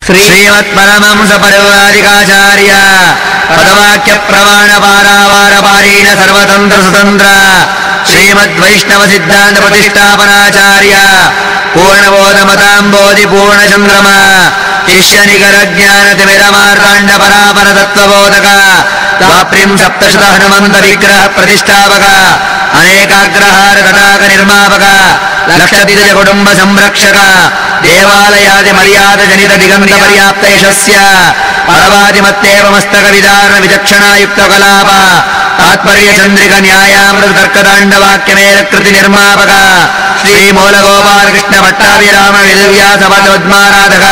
श्रीमत्परमहंस परिव्राजकाचार्य पदवाक्य प्रमाण पारावार पारीण सर्वतंत्र स्वतंत्र श्रीमद्वैष्णव सिद्धांत प्रतिष्ठापनाचार्य पूर्णबोधमतांबोधि पूर्णचंद्रमा शिष्य निकर ज्ञान तिमिरमार्तांड परापर तत्वबोधक द्वाप्रिं सप्तशत हनुमंत विग्रह प्रतिष्ठापक अनेकाग्रहार तटाक निर्मापक लक्षातीत कुटुंब संरक्षक देवालयादि मर्याद जनित दिगंत पर्याप्त यशस्य परवादि मत्तेव मस्तक विदारण विचक्षणायुक्त कलाप तात्पर्य चंद्रिक न्यायामृत तर्कदांड वाक्य मेल कृति निर्मापक श्री मूल गोपाल कृष्ण भट्टाभिराम विद्यास पदोद्माराधक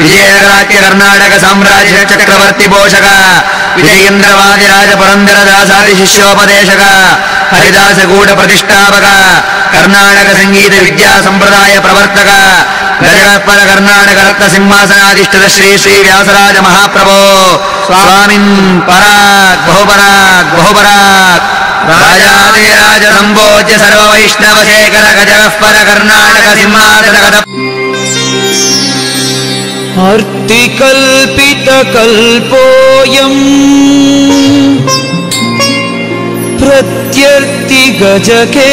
विजयराज्य कर्नाटक साम्राज्य चक्रवर्ती पोषक विजयेन्द्रवादिराज पुरंदर दासादि शिष्योपदेशक हरिदास गूढ़ प्रतिष्ठापक कर्नाटक संगीत विद्या संप्रदाय प्रवर्तक गजगत्पर कर्नाटक रत्न सिंहासनाधिष्ठित श्री श्री व्यासराज महाप्रभो स्वामिन् पराक् बहुपराक् राजाधिराज संभोज्य सर्व वैष्णव शेखर गजगत्पर कर्नाटक सिंहासन अर्तिकल्पितकल्पोऽयम् प्रत्यर्ति गजकेसरी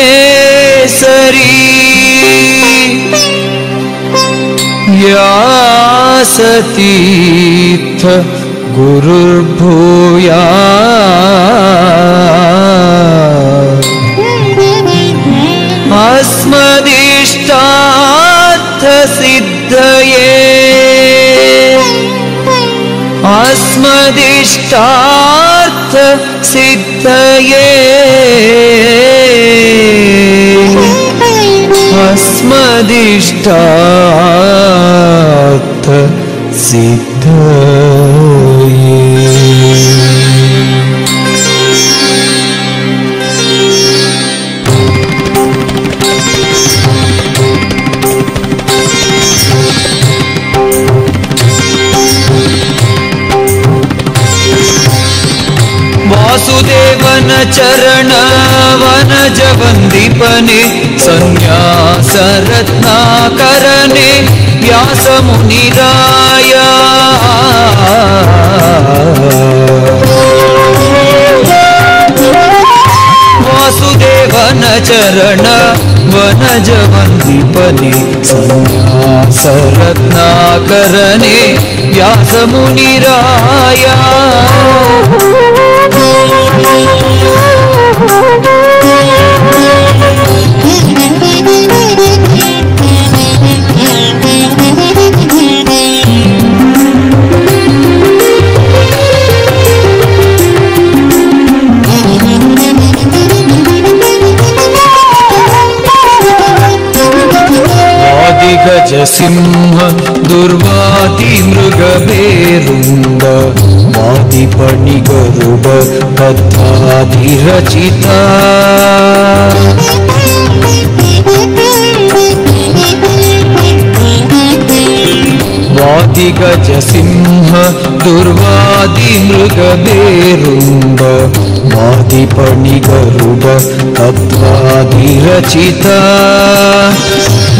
व्यासतीर्थ गुरुर्भूयात् अस्मदिष्टार्थ सिद्धये अस्मदिष्टार्थ सिद्धये अस्मदिष्टार्थ सिद्धये वासुदेवन चरण वनज वंदीपने संन्यास रत्नाकरणे व्यास मुनिराय वासुदेवन चरण वनज वंदीपने संन्यास रत्नाकरणे व्यास मुनिराय वादिगजसिंह दुर्वादिमृगभेरुण्ड वादिपणिगरुड पद्मादिरचिता वादिगजसिंह दुर्वादिमृगभेरुण्ड वादिपणिगरुड तत्त्वादिरचिता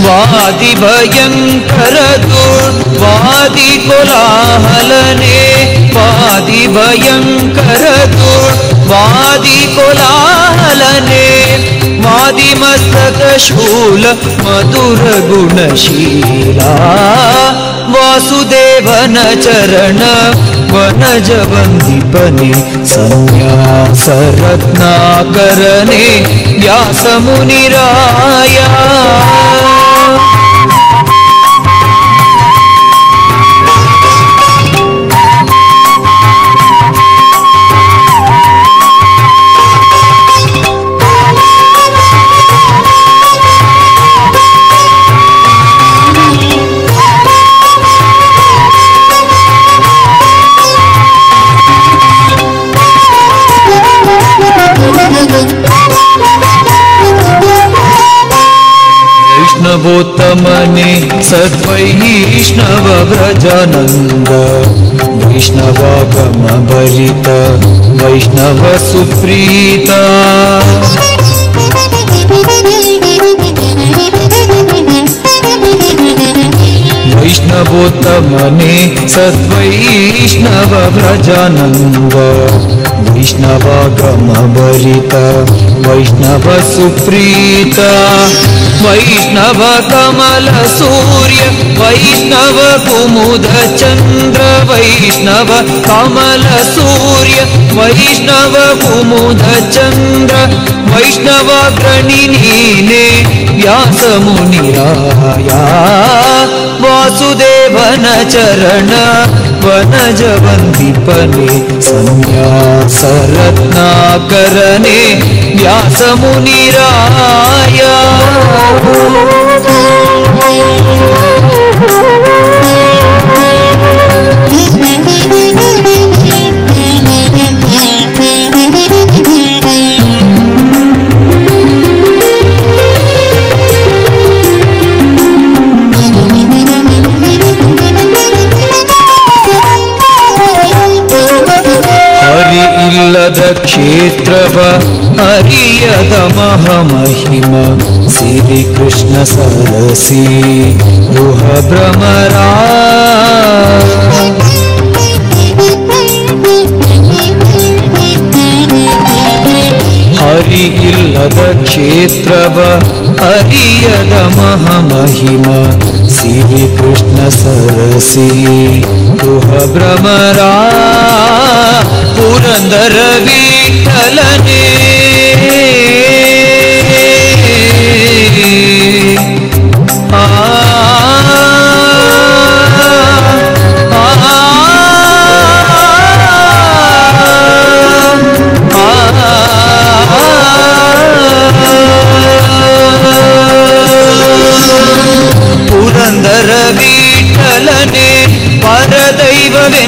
वादिभयङ्कर दुर्वादिकोलाहलने वादिभयङ्कर दुर्वादिकोलाहलने वादिमस्तकशूल मधुरगुणशीला वासुदेवन चरण वनज वन्दीपने संन्यासरत्नाकरणे व्यासमुनिराया वैष्णवोत्तमने सद्वैष्णव व्रजानन्द वैष्णवागमभरित वैष्णव सुप्रीता वैष्णवोत्तमने सद्वैष्णव व्रजानन्द वैष्णवागमभरित वैष्णव सुप्रीता वैष्णव कमल सूर्य वैष्णव कुमुद चंद्र वैष्णव कमल सूर्य वैष्णव कुमुद चंद्र वैष्णव ग्रणिनीने व्यास मुनिराया वासुदेवन चरण वनज वन्दीपने संन्यासरत्नाकरणे व्यास मुनिराया ಇಲ್ಲದ ಕ್ಷೇತ್ರವ ಅರಿಯದ ಮಹಾಮಹಿಮ ಶ್ರೀ ಕೃಷ್ಣ ಸರಸಿ ರುಹ ಭ್ರಮರ ಹರಿ ಇಲ್ಲದ ಕ್ಷೇತ್ರವ ಅರಿಯದ ಮಹಾಮಹಿಮ ಶ್ರೀ ಕೃಷ್ಣ ಸರಸಿ ರುಹ ಭ್ರಮರ ಪುರಂದರ ವಿಠಲನೆ ಪುರಂದರ ವಿಠಲನೆ ಪರದೈವವೆಂದರುಹಿ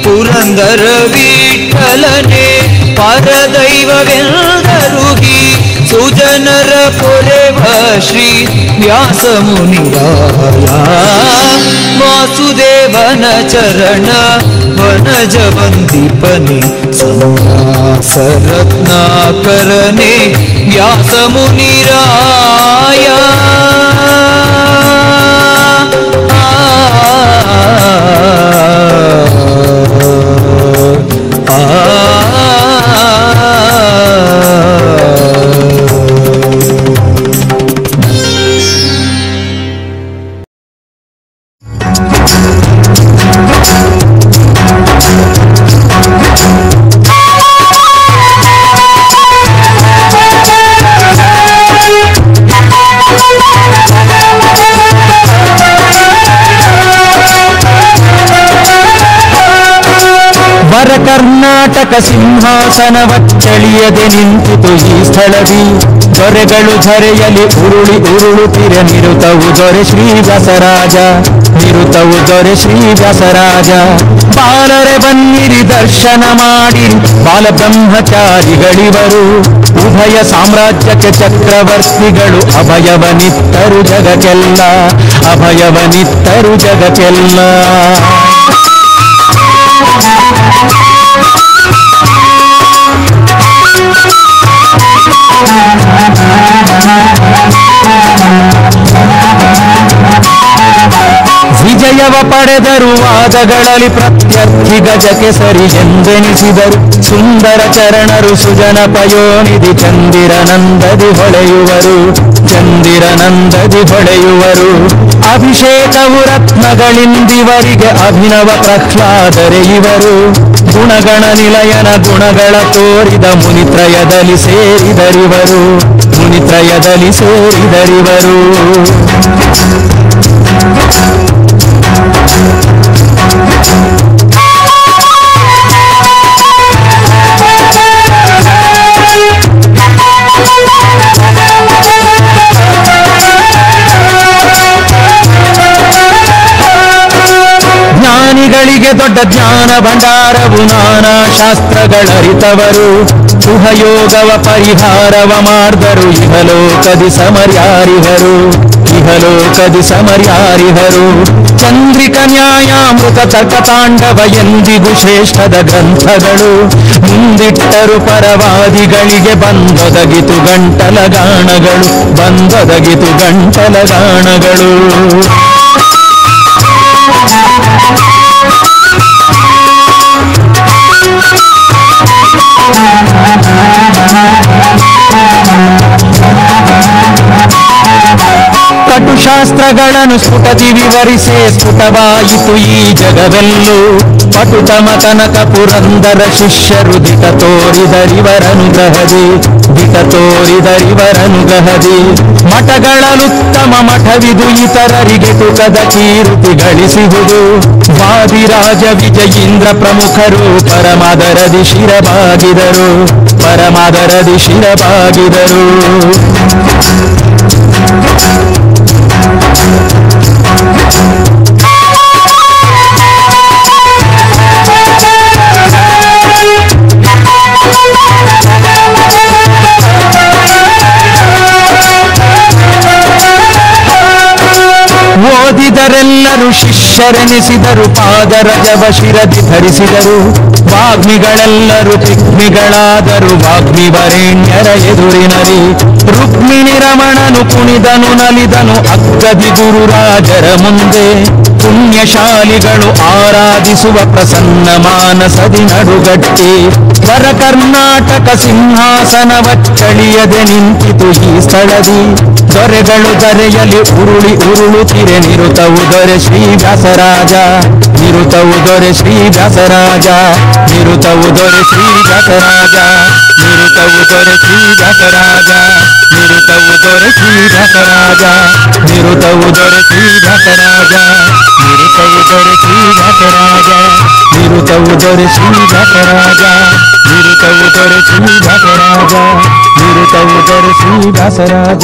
ಪುರಂದರ ವಿಠಲನೆ ಪರದೈವವೆಂದರುಹಿ ಸುಜನರ ಪೊರೆವ ಶ್ರೀ ವ್ಯಾಸ ಮುನಿರಾಯ ವಾಸುದೇವನ ಚರಣ ವನಜ ವಂದೀಪನೆ ಸಂನ್ಯಾಸರತ್ನಾಕರನೆ ವ್ಯಾಸ ಮುನಿರಾಯ ಕರ್ನಾಟಕ ಸಿಂಹಾಸನವಚ್ಚಳಿಯದೆ ನಿಂತಿತು ಈ ಸ್ಥಳದಿ ದೊರೆಗಳು ಝರೆಯಲಿ ಉರುಳಿ ಉರುಳುತ್ತಿರೆ ನಿರುತವು ದೊರೆ ಶ್ರೀ ವ್ಯಾಸರಾಜ, ನಿರುತವು ದೊರೆ ಶ್ರೀ ವ್ಯಾಸರಾಜ. ಬಾಲರೆ ಬನ್ನಿರಿ ದರ್ಶನ ಮಾಡಿರಿ ಬಾಲಬ್ರಹ್ಮಚಾರಿಗಳಿವರು, ಉಭಯ ಸಾಮ್ರಾಜ್ಯಕ್ಕೆ ಚಕ್ರವರ್ತಿಗಳು ಅಭಯವನಿತ್ತರು ಜಗಕ್ಕೆಲ್ಲ, ಅಭಯವನಿತ್ತರು ಜಗಕ್ಕೆಲ್ಲ. ವಿಜಯವ ಪಡೆದರು ವಾದಗಳಲ್ಲಿ ಪ್ರತ್ಯರ್ಥಿ ಗಜಕ್ಕೆ ಸರಿ ಎಂದೆನಿಸಿದರು. ಸುಂದರ ಚರಣರು ಸುಜನ ಪಯೋನಿಧಿ ಚಂದಿರನಂದದಿ ಹೊಳೆಯುವರು, ಚಂದಿರನಂದದಿ ಹೊಳೆಯುವರು. ಅಭಿಷೇಕವು ರತ್ನಗಳಿಂದಿವರಿಗೆ ಅಭಿನವ ಪ್ರಹ್ಲಾದರೆ ಇವರು. ಗುಣಗಣ ನಿಲಯನ ಗುಣಗಳ ತೋರಿದ ಮುನಿತ್ರಯದಲ್ಲಿ ಸೇರಿದರಿವರು, ಮುನಿತ್ರಯದಲ್ಲಿ ಸೇರಿದರಿವರು. ಜ್ಞಾನಿಗಳಿಗೆ ದೊಡ್ಡ ಜ್ಞಾನ ಭಂಡಾರವು ನಾನಾ ಶಾಸ್ತ್ರಗಳರಿತವರು. ಸುಹಯೋಗವ ಪರಿಹಾರವ ಮಾಡಿದರು ಇಹಲೋಕದಿ ಸಮರ್ಯಾರಿಹರು, ಇಹಲೋಕದಿ ಸಮರ್ಯಾರಿಹರು. ಚಂದ್ರಿಕ ನ್ಯಾಯಾಮೃತ ತರ್ಕತಾಂಡವ ಎಂದಿಗೂ ಶ್ರೇಷ್ಠದ ಗ್ರಂಥಗಳು. ಮುಂದಿಟ್ಟರು ಪರವಾದಿಗಳಿಗೆ ಬಂದೊದಗಿತು ಗಂಟಲ ಗಾಣಗಳು, ಬಂದೊದಗಿತು ಗಂಟಲ ಗಾಣಗಳು. ಕಟುಶಾಸ್ತ್ರಗಳನ್ನು ಸ್ಫುಟದಿ ವಿವರಿಸೆ ಸ್ಫುಟವಾಯಿತು ಈ ಜಗವೆಲ್ಲೂ. ಪಟುತಮ ಕನಕ ಪುರಂದರ ಶಿಷ್ಯರು ದಿಟ ತೋರಿದರಿವರನುಗ್ರಹದಿ, ದಿಟ ತೋರಿದರಿವರನುಗ್ರಹದಿ. ಮಠಗಳಲ್ಲುತ್ತಮ ಮಠವಿದು ಇತರರಿಗೆ ತುಕದ ಕೀರ್ತಿ ಗಳಿಸುವುದು. ವಾದಿರಾಜ ವಿಜಯೀಂದ್ರ ಪ್ರಮುಖರು ಪರಮಾದರದಿ ಶಿರಬಾಗಿದರು, ಪರಮಾದರದಿ ಶಿರಬಾಗಿದರು. ಓದಿದರೆಲ್ಲರೂ ಶಿಷ್ಯರೆನಿಸಿದರು, ಪಾದರಜವ ಶಿರದಿ ಧರಿಸಿದರು. ವಾಗ್ಮಿಗಳೆಲ್ಲರೂ ಪಿಗ್ಮಿಗಳಾದರು ವಾಗ್ಮಿ ವರೇಣ್ಯರ ಎದುರಿನಲಿ. ರುಕ್ಮಿಣಿ ರಮಣನು ಕುಣಿದನು ನಲಿದನು ಅಗ್ಗದಿ ಗುರುರಾಜರ ಮುಂದೆ. ಪುಣ್ಯಶಾಲಿಗಳು ಆರಾಧಿಸುವ ಪ್ರಸನ್ನ ಮಾನಸದಿ ನಡುಗಟ್ಟಿ. ವರ ಕರ್ನಾಟಕ ಸಿಂಹಾಸನವಚ್ಚಳಿಯದೆ ನಿಂತಿತು ಈ ಸ್ಥಳದಿ. ದೊರೆಗಳು ದರೆಯಲಿ ಉರುಳಿ ಉರುಳುತ್ತಿರೆ ನಿರುತವು ದೊರೆ ಶ್ರೀ ವ್ಯಾಸರಾಜ, ನಿರುತವು ದೊರೆ ಶ್ರೀ ವ್ಯಾಸರಾಜ, ನಿರುತವು ದೊರೆ ಶ್ರೀ ವ್ಯಾಸರಾಜ, ನಿರುತವು ದೊರೆ ಶ್ರೀ ವ್ಯಾಸರಾಜ, ನಿರುತವು ದೊರೆ ಶ್ರೀ ವ್ಯಾಸರಾಜ, ನಿರುತವು ದೊರೆ ಶ್ರೀ ವ್ಯಾಸರಾಜ, ನಿರುತವು ದೊರೆ ಶ್ರೀ ವ್ಯಾಸರಾಜ, ನಿರುತವು ದೊರೆ ಶ್ರೀ ವ್ಯಾಸರಾಜ, ನಿರುತವು ದೊರೆ ಶ್ರೀ ವ್ಯಾಸರಾಜ, ನಿರುತವು ದೊರೆ ಶ್ರೀ ವ್ಯಾಸರಾಜ.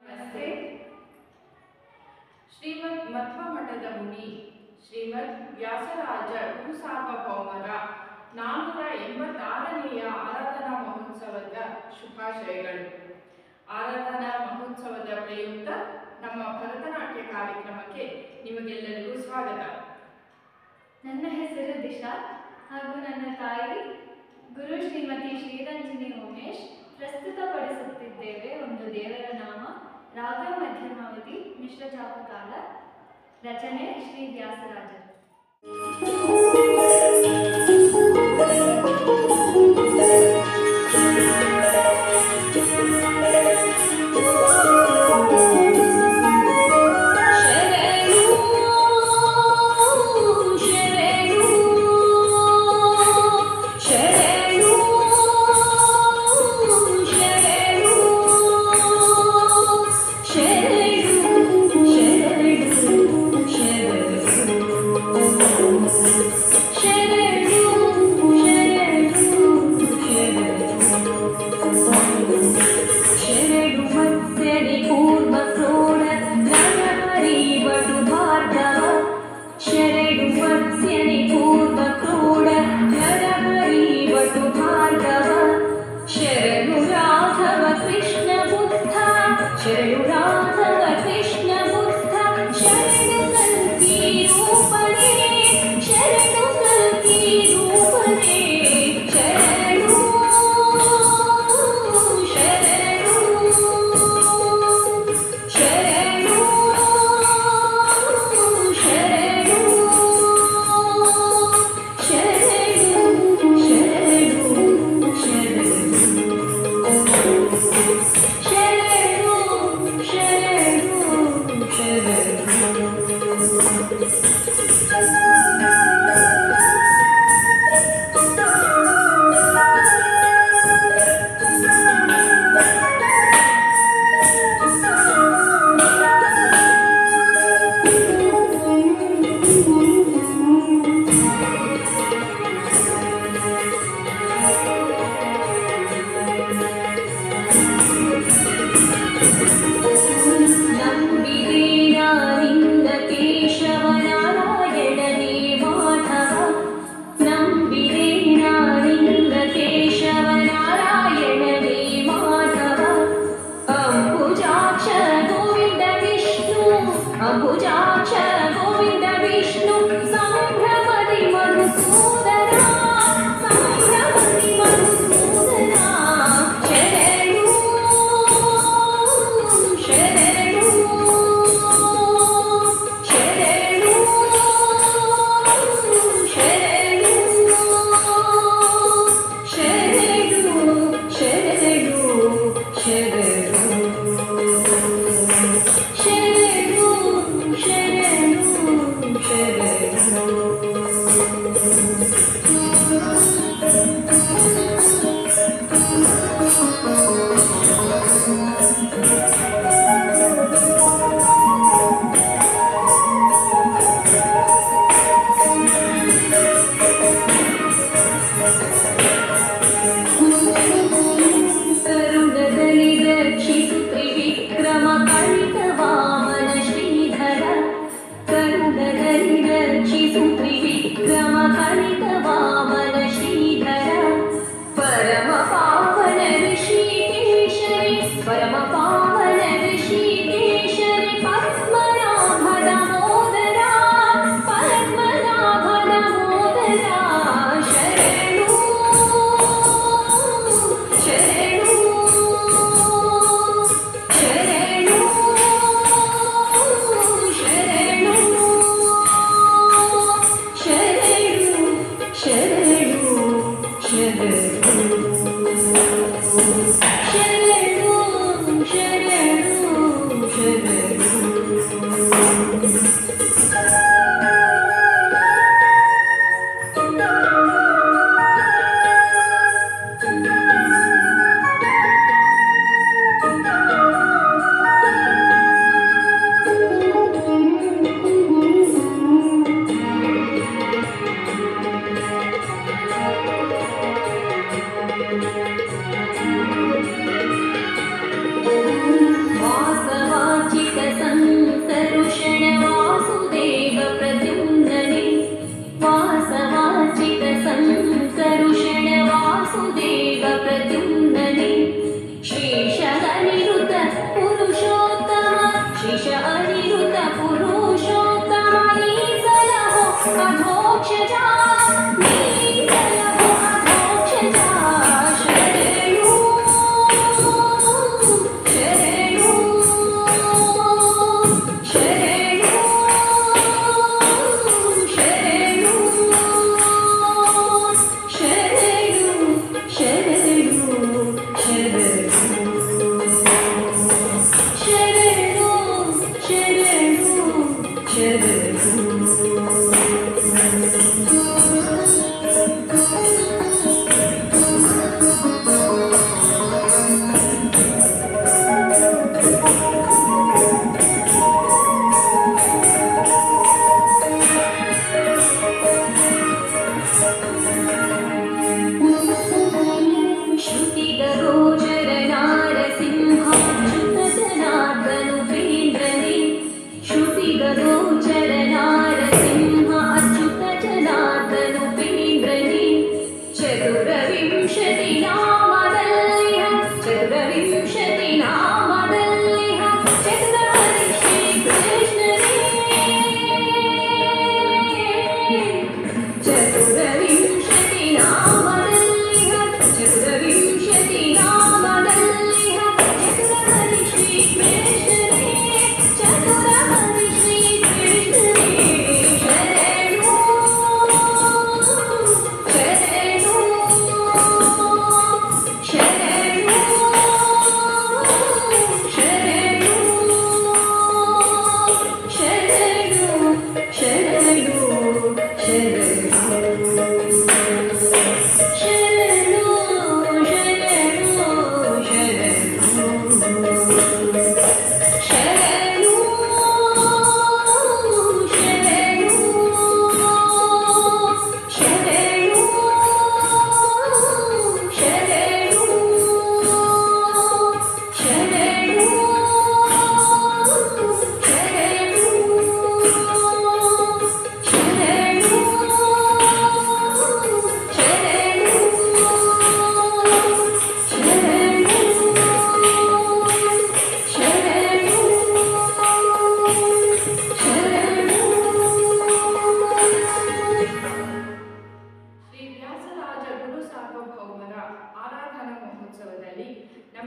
ನಮಸ್ತೆ. ಶ್ರೀಮದ್ ಮಧ್ವ ಮಠದ ಮುನಿ ಶ್ರೀಮದ್ ವ್ಯಾಸರಾಜ ಗುರುಸಾರ್ವಭೌಮರ 486ನೇಯ ಆರಾಧನಾ ಮಹೋತ್ಸವದ ಶುಭಾಶಯಗಳು. ಆರಾಧನಾ ಮಹೋತ್ಸವದ ಪ್ರಯುಕ್ತ ನಮ್ಮ ಭರತನಾಟ್ಯ ಕಾರ್ಯಕ್ರಮಕ್ಕೆ ನಿಮಗೆಲ್ಲರಿಗೂ ಸ್ವಾಗತ. ನನ್ನ ಹೆಸರು ದಿಶಾ ಹಾಗೂ ನನ್ನ ತಾಯಿ ಗುರು ಶ್ರೀಮತಿ ಶ್ರೀರಂಜನಿ ಉಮೇಶ್. ಪ್ರಸ್ತುತಪಡಿಸುತ್ತಿದ್ದೇವೆ ಒಂದು ದೇವರ ನಾಮ, ರಾಗ ಮಧ್ಯಮಾವತಿ ಮಿಶ್ರ ಜಾಪತಾಳ, ರಚನೆ ಶ್ರೀ ವ್ಯಾಸರಾಜ. ಶರಣು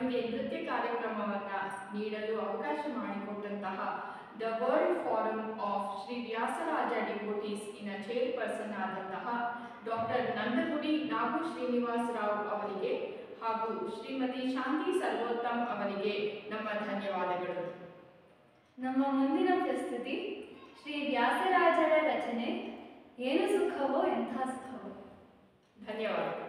ನಮಗೆ ನೃತ್ಯ ಕಾರ್ಯಕ್ರಮವನ್ನು ನೀಡಲು ಅವಕಾಶ ಮಾಡಿಕೊಟ್ಟಂತಹ the world forum of Shri Vyasaraja devotees in chairperson ಆದಂತಹ ಡಾಕ್ಟರ್ ನಂದಗುಡಿ ನಾಗು ಶ್ರೀನಿವಾಸ ರಾವ್ ಅವರಿಗೆ ಹಾಗೂ ಶ್ರೀಮತಿ ಶಾಂತಿ ಸರ್ವೋತ್ತಮ್ ಅವರಿಗೆ ನಮ್ಮ ಧನ್ಯವಾದಗಳು. ನಮ್ಮ ಮುಂದಿನ ಪ್ರಸ್ತುತಿ ಶ್ರೀ ವ್ಯಾಸರಾಜರ ರಚನೆ ಏನು ಸುಖವೋ ಎಂಥ ಸುಖವೋ. ಧನ್ಯವಾದಗಳು.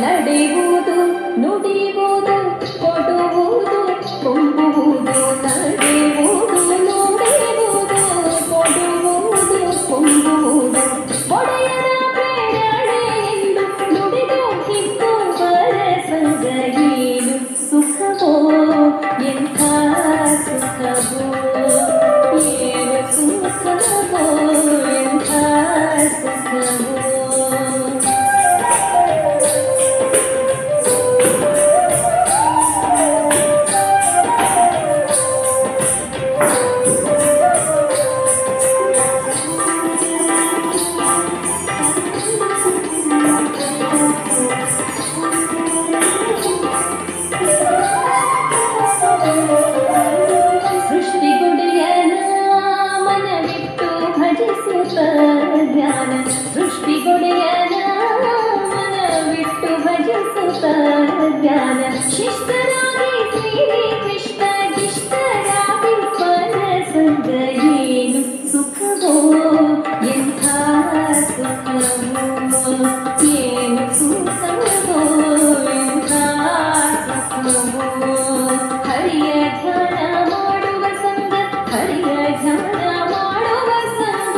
ನಡೆಯುವುದು ನುಡಿಯುವುದು ಕೊಡುವುದು ಕೊಂಬುವುದು ನಡೆಯುವುದು ನುಡಿಯುವುದು ಕೊಡುವುದು ಕೊಂಬುವುದು ಒಡೆಯರ ಪ್ರೇರಣೆ ಎಂದು ನುಡಿದು ಹಿಕ್ಕು ಬರಸದ ಏನು ಶಿಷ್ಟರಾಗಿ ಶ್ರೀಕೃಷ್ಣ ಗಿಷ್ಟರಾಗಿ ಪರಸಂಗ ಏನು ಸುಖವೋ ಎಂಥ ಸುಖವೋ ಏನು ಸುಖವೋ ಎಂಥ ಸುಖವೋ ಹರಿಯ ಧ್ಯಾನ ಮಾಡುವ ಸಂಗ ಹರಿಯ ಧ್ಯಾನ ಮಾಡುವ ಸಂಗ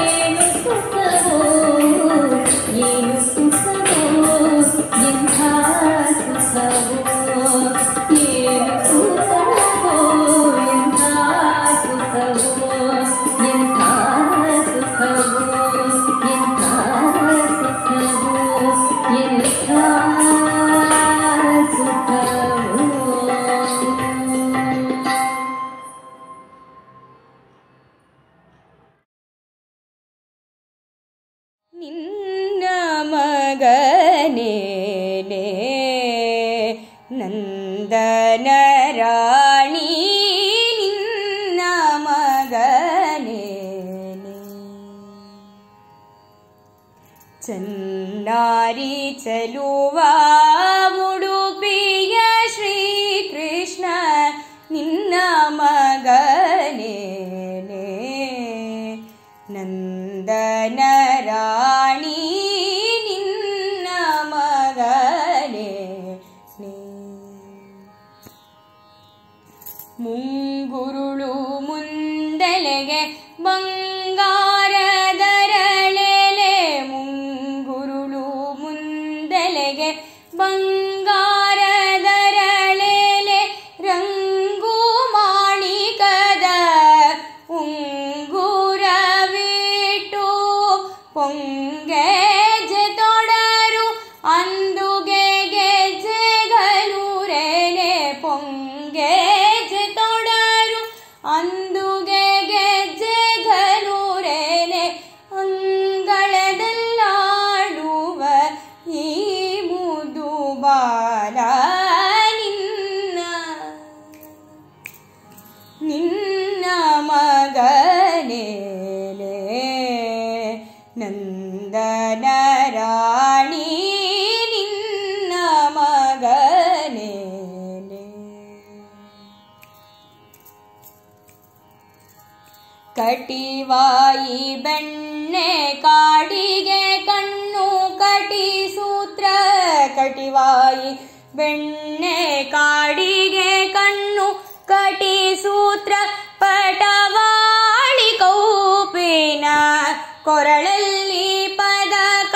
ಏನು ಸುಖವೋ ಏನು ಸುಖವೋ ಎಂಥ ಸುಖವೋ ಏನು ಸುಖವೋ ಎಂಥ ಸುಖವೋ ಎಂಥ ಸುಖವೋ ಎಂಥ ಸುಖವೋ ಎಂಥ ಸುಖವೋ. ನಿನ್ನ ಮಗನೇ ನಂದನ ರಾಣಿ ನಿನ್ನ ಮಗನೇ ಚನ್ನಾರಿ ಚಲುವ ಉಡುಪಿಯ ಶ್ರೀಕೃಷ್ಣ ನಿನ್ನ ಮಗನೇ ನಂದನ ರಾಣಿ ನಿನ್ನ ಮಗನೇ ಮುಂಗುರುಳು ಮುಂದಲೆಗೆ ಬಂಗಾರದರಳೆಲೆ ಮುಂಗುರುಳು ಮುಂದಲೆಗೆ ಬಂಗಾರದರಳೆಲೆ ರಂಗು ಮಾಣಿಕದ ಉಂಗುರವಿಟ್ಟು ಪೊಂಗೆಜೆ ತೊಡರು ಅಂದುಗೆ ಗೆಜ್ಜೆಗಲೂರೇನೆ ಪೊಂಗೆಜೆ ತೊಡರು ಅಂದುಗೆ ಗೆಜ್ಜೆಗಲೂರೇನೆ ಅಂಗಳದಲ್ಲಾಡುವ ಈ ಮುದು ಬಾಲ ನಿನ್ನ ಮಗನೇ ನಂದನ ರಾಣಿ ನಿನ್ನ ಮಗನೇ ಕಟಿವಾಯಿ ಬೆಣ್ಣೆ ಕಾಡಿಗೆ ಕಣ್ಣು ಕಟಿ ಸೂತ್ರ ಕಟಿವಾಯಿ ಬೆಣ್ಣೆ ಕಾಡಿಗೆ ಕಣ್ಣು ಕಟಿ ಸೂತ್ರ ಪಟವಾಳಿ ಕೌಪಿನ ಕೊರಳಲ್ಲಿ ಪದಕ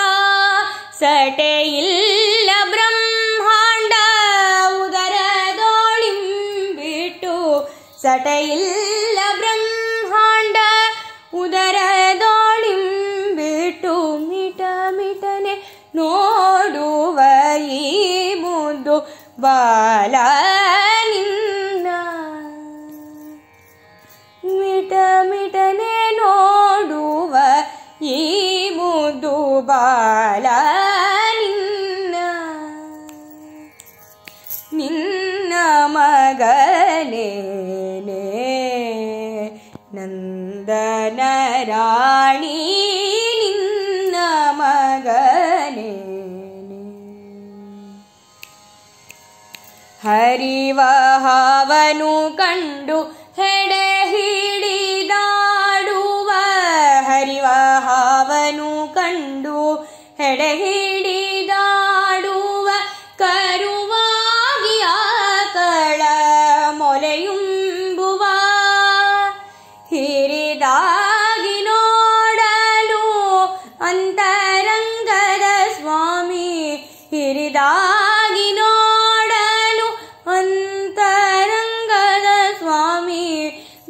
ಸಟೆಯಿಲ್ಲ ಬ್ರಹ್ಮಾಂಡ ಉದರದೋಳಿಂಬಿಟ್ಟು ಸಟೆಯಿಲ್ಲ ಬ್ರಹ್ಮಾಂಡ ಉದರದೋಳಿಂಬಿಟ್ಟು ಮಿಟ ಮಿಟನೆ ನೋಡುವ ಈ ಮುದ್ದು ಬಾಲ ನಿನ್ನ ಮಿಟ ಮಿಟನೆ ನೋಡುವ ಈ ಮುದ್ದು ಬಾಲ ನಿನ್ನ ಮಗನೇ ನಂದನ ರಾಣಿ ನಿನ್ನ ಮಗನೇ ಹರಿವ ಹಾವನು ಕಂಡು ಹೆಡೆ ಹಿಡಿದಾಡುವ ಹರಿವ ಹಾವನು ಕಂಡು ಹೆಡೆ ಹಿಡಿದಾಡುವ ಕರುವಾಗಿ ಆಕಳ ಮೊಲೆಯುಂಬುವ ಹಿರಿದಾಗಿ ನೋಡಲು ಅಂತರಂಗದ ಸ್ವಾಮಿ ಹಿರಿದಾಗಿ ನೋಡಲು ಅಂತರಂಗದ ಸ್ವಾಮಿ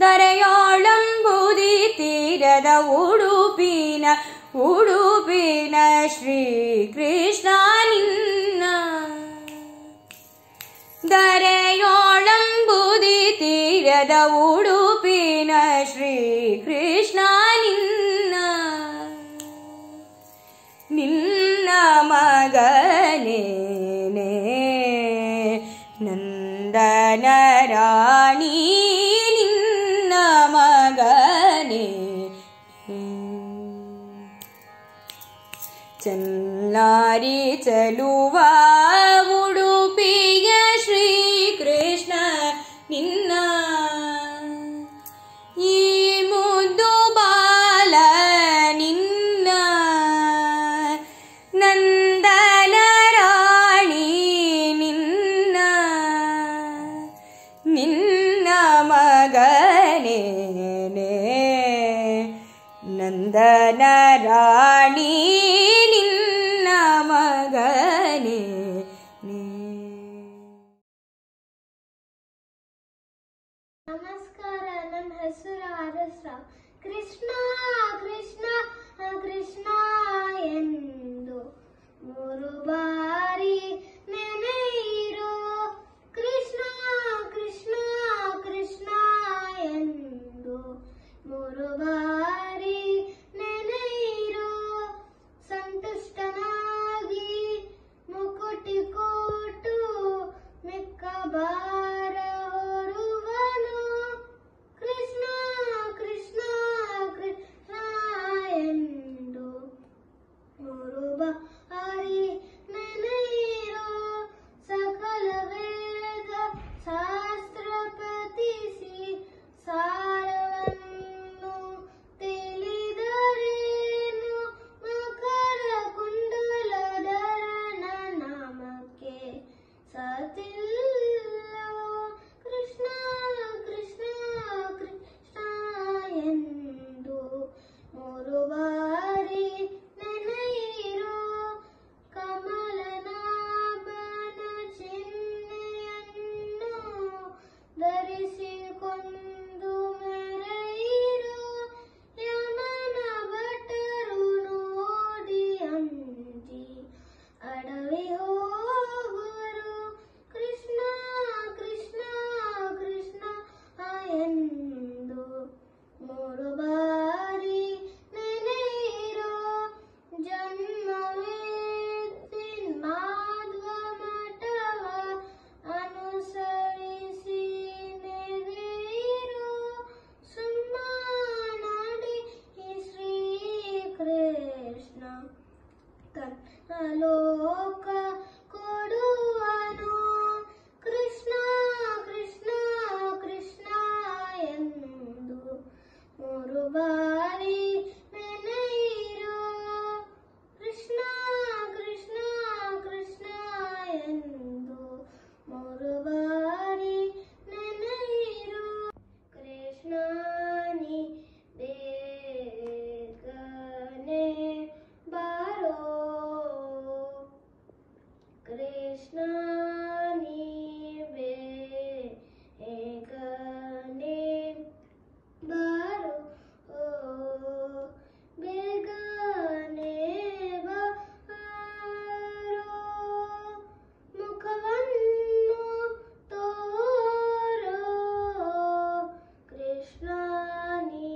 ದರೆಯೋಳಂಬುದಿ ತೀರದ ಉಡುಪಿನ ಶ್ರೀಕೃಷ್ಣ ನಿನ್ನ ದರೆಯೋಳಂಬುದಿ ತೀರದ ಉಡುಪಿನ ಶ್ರೀಕೃಷ್ಣ ನಿನ್ನ ಮಗನೇ ನಂದನ ರಾಣಿ ನಿನ್ನ ಮಗನೇ ಚನ್ನಾರಿ ಚಲುವ ಉಡುಪಿಯ ದುಷ್ಟನಾಗಿ ಮುಕುಟಿ ಕೊಟ್ಟು ಮಿಕ್ಕ ಭಾರ ಹೊರುವನು. ಕೃಷ್ಣ ಕೃಷ್ಣ ಕೃಷ್ಣ ಎಂದು ಮೂರು ಬಾರಿ ನೆನೆಯಿರೋ ಸಕಲ ವೇದ ಶಾಸ್ತ್ರ ಪಠಿಸಿ ಸಾರವನ್ನು ತಿಳಿದರೇನು ಮಕರ ಕುಂಡಲಧರನ ನಾಮಕ್ಕೆ ಸತಿಲ್ಲವೋ. ಕೃಷ್ಣ ಕೃಷ್ಣ ಕೃಷ್ಣ ಎಂದು ಮೂರು ಬಾರಿ ನೆನೆಯಿರೋ ಕಮಲನಾಭನ ಚಿಹ್ನೆಯನ್ನು ಧರಿಸಿಕೊಂಡು ಮೆರೆಯಿರೋ ಯಮನ ಭಟರು ನೋಡಿ ಅಂಜಿ ಅಡವಿ ಹೋಗುವರು. ಕೃಷ್ಣ ಕೃಷ್ಣ ಕೃಷ್ಣ ಎಂದು ಮೂರು ಬಾರಿ ನೆನೆಯಿರೋ ಜನ್ಮವೆತ್ತಿ ಮಾಧ್ವ ಮಠವ ಅನುಸರಿಸಿ ನೆಗೆಯಿರೋ ಸುಮ್ಮನಾಡಿ ಶ್ರೀಕೃಷ್ಣ ತನ್ನ ಲೋಕ ಕೊಡುವನು. ಕೃಷ್ಣ ಕೃಷ್ಣ ಕೃಷ್ಣ ಎಂದು ಮೂರು ಬಾರಿ ನೆನೆಯಿರೋ. ಕೃಷ್ಣ ಕೃಷ್ಣ ಕೃಷ್ಣ ಎಂದು ಮೂರು ಬಾರಿ ನೆನೆಯಿರೋ. ಕೃಷ್ಣ ನೀ ಬೇಗನೆ ಬಾರೋ. ಕೃಷ್ಣ ನೀ ಬೇಗನೆ ಬಾರೋ. ಬೇಗನೆ ಬಾರೋ. ಮುಖವನ್ನು ತೋರೋ. ಕೃಷ್ಣ ನೀ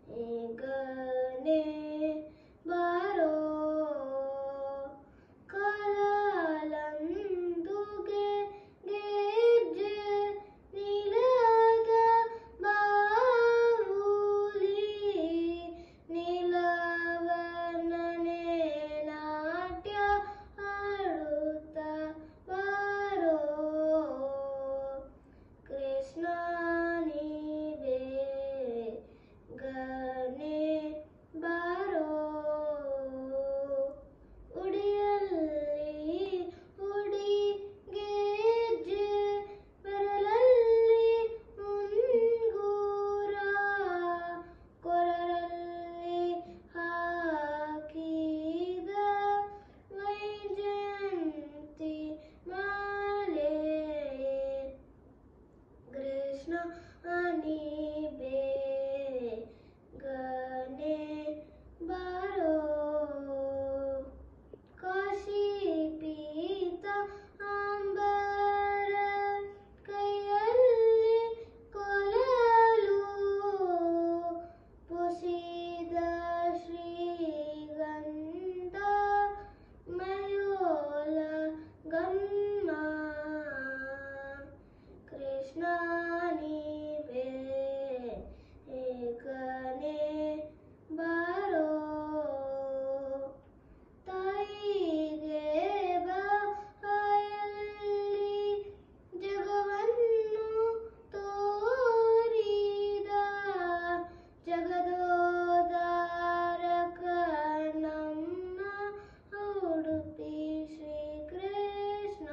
ಬೇಗನೆ ಬಾರೋ. ಕಾಲಂದುಗೆ ಗೆಜ್ಜೆ ನಿಲದ ಬಾವುಲಿ ನಿಲವನನೆ ನಾಟ್ಯ ಆಡುತ್ತ ಬಾರೋ. ಕೃಷ್ಣ ನೀ ಬೇಗನೆ ಬಾರೋ. ಉಡಿಯಲ್ಲಿ ಉಡಿಗೆಜ್ಜೆ ಬೆರಳಲ್ಲಿ ಮುಂಗೂರ ಕೊರಳಲ್ಲಿ ಹಾಕಿದ ವೈಜಯಂತಿ ಮಾಲೆ. ಕೃಷ್ಣ ನೀ ಬೇಗನೆ ಬಾರೋ. ಕಾಶಿ ಪೀತಾಂಬರ ಕೈಯಲ್ಲಿ ಕೊಳಲು ಪುಸಿದ ಶ್ರೀಗಂಧ ಮಯೋಲ ಗಮ್ಮ. ಕೃಷ್ಣ ನೀ ಬೇಗನೆ ಬಾರೋ. ತಾಯಿಗೆ ಬಾಯಲ್ಲಿ ಜಗವನ್ನು ತೋರಿದ ಜಗದೋದಾರಕ ನಮ್ಮ ಉಡುಪಿ ಶ್ರೀಕೃಷ್ಣ.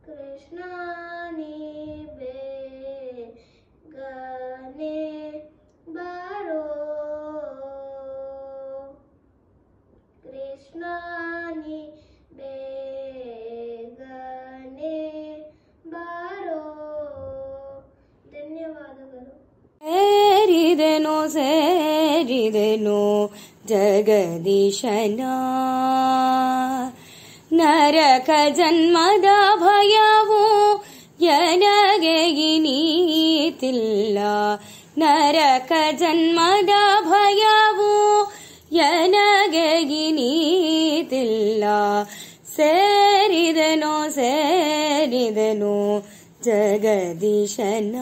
ಕೃಷ್ಣ ನೀ ಬೇಗನೆ ಬಾರೋ. ಕೃಷ್ಣ ನೀ ಬೇಗನೆ ಬಾರೋ. ಧನ್ಯವಾದಗಳು. ಸೇರಿದೆನು ಜಗದೀಶನ ನರಕ ಜನ್ಮದ ಭಯವು ನನಗೆ ಇನೀತಿಲ್ಲ. ನರಕ ಜನ್ಮದ ಭಯವು ಸೇರಿದನು ಜಗದೀಶನ.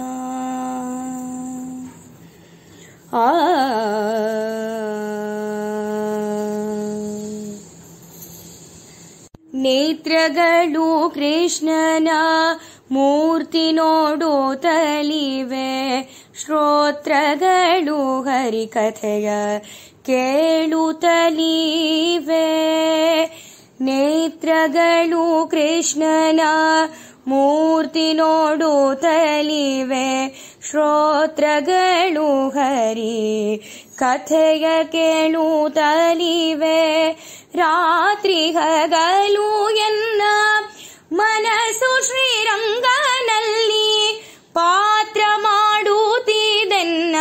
ನೇತ್ರಗಳು ಕೃಷ್ಣನ ಮೂರ್ತಿ ನೋಡುತ್ತಲಿವೆ, ಶ್ರೋತ್ರಗಳು ಹರಿಕಥೆಯ ಕೇಳುತ್ತಲಿವೆ. ನೇತ್ರಗಳು ಕೃಷ್ಣನ ಮೂರ್ತಿ ನೋಡುತ್ತಲಿವೆ, ಶ್ರೋತ್ರಗಳು ಹರಿ ಕಥೆಯ ಕೇಳುತ್ತಲಿವೆ. ರಾತ್ರಿ ಹಗಲು ಎನ್ನ ಮನಸ್ಸು ಶ್ರೀರಂಗನಲ್ಲಿ ಪಾತ್ರ ಮಾಡುತ್ತಿದೆನ್ನ,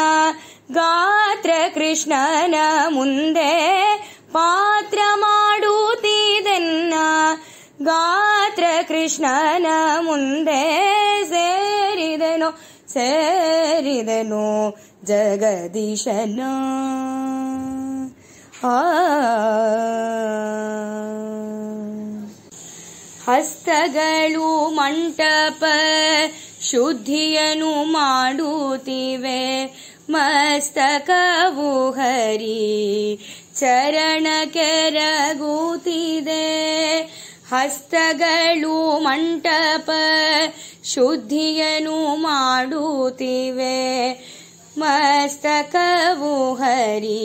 ಗಾತ್ರ ಕೃಷ್ಣನ ಮುಂದೆ ಪಾತ್ರ ಮಾಡುತ್ತಿದೆನ್ನ, ಗಾತ್ರ ಕೃಷ್ಣನ ಮುಂದೆ ಸೇರಿದನು ಜಗದೀಶನ. ಹಸ್ತಗಳು ಮಂಟಪ ಶುದ್ಧಿಯನ್ನು ಮಾಡುತ್ತಿವೆ, ಮಸ್ತಕವು ಹರಿ ಚರಣ ಕೆರಗುತ್ತಿದೆ. ಹಸ್ತಗಳು ಮಂಟಪ ಶುದ್ಧಿಯನ್ನು ಮಾಡುತ್ತಿವೆ, ಮಸ್ತಕವು ಹರಿ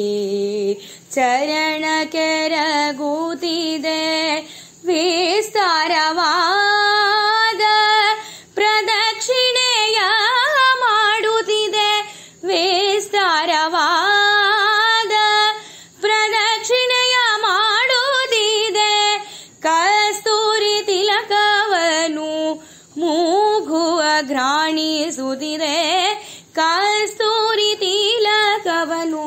ಚರಣ ಕೆರಗುತ್ತಿದೆ. ವಿಸ್ತಾರವಾದ ಪ್ರದಕ್ಷಿಣೆಯ ಮಾಡುತ್ತಿದೆ, ವಿಸ್ತಾರವಾದ ಪ್ರದಕ್ಷಿಣೆಯ ಮಾಡುತ್ತಿದೆ. ಕಸ್ತೂರಿ ತಿಲಕವನು ಮೂಗುವ ಘ್ರಾಣಿಸುತ್ತಿದೆ, ಕಸ್ತೂರಿ ತಿಲಕವನು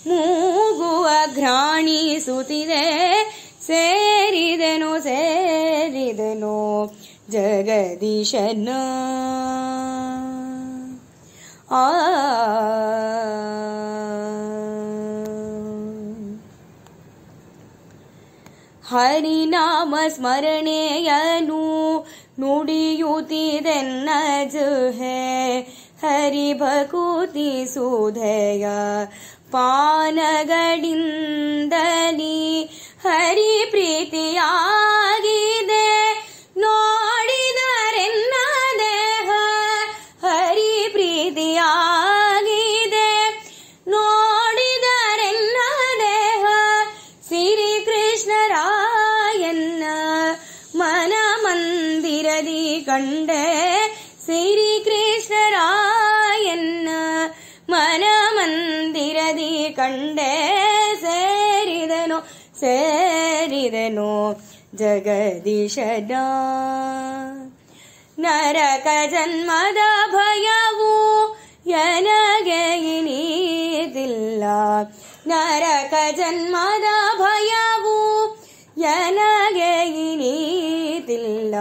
ಮೂಗುವ ಘ್ರಾಣಿಸುತ್ತಿದೆ. ಸೇರಿದನು ಜಗದೀಶನ. ಹರಿನಾಮ ಸ್ಮರಣೆಯನು ನುಡಿಯುತ್ತಿದೆನ್ನ ಜುಹೆ, ಹರಿಭಕುತಿ ಸುಧೆಯ ಪಾನಗಳಿಂದಲಿ ಹರಿ ಪ್ರೀತಿಯಾಗಿದೆ ನೋಡಿದರೆನ್ನ ದೇಹ, ಹರಿ ಪ್ರೀತಿಯಾಗಿದೆ ನೋಡಿದರೆನ್ನ ದೇಹ. ಶ್ರೀ ಕೃಷ್ಣರಾಯನ್ನ ಮನ ಮಂದಿರದಿ ಕಂಡೆ, ಶ್ರೀ ಕೃಷ್ಣರಾಯನ್ನ ಮನ ಮಂದಿರದಿ ಕಂಡೆ. ಸೇರಿದನು ಜಗದೀಶನ. ನರಕ ಜನ್ಮದ ಭಯವು ನನಗೆ ಇನಿದಿಲ್ಲ, ನರಕ ಜನ್ಮದ ಭಯವು ನನಗೆ ಇನಿದಿಲ್ಲ.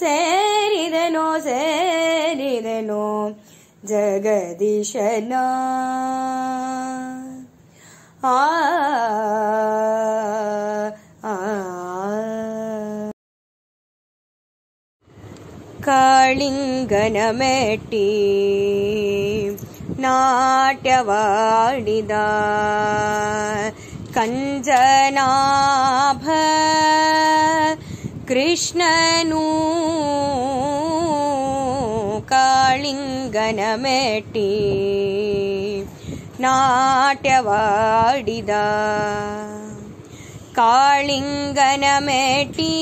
ಸೇರಿದನು ಜಗದೀಶನ. ಕಾಳಿಂಗನ ಮೆಟ್ಟಿ ನಾಟ್ಯವಾಡಿದ ಕಂಜನಾಭ ಕೃಷ್ಣನು, ಕಾಳಿಂಗನ ಮೆಟ್ಟಿ ನಾಟ್ಯವಾಡಿದ ಕಾಳಿಂಗನ ಮೆಟ್ಟಿ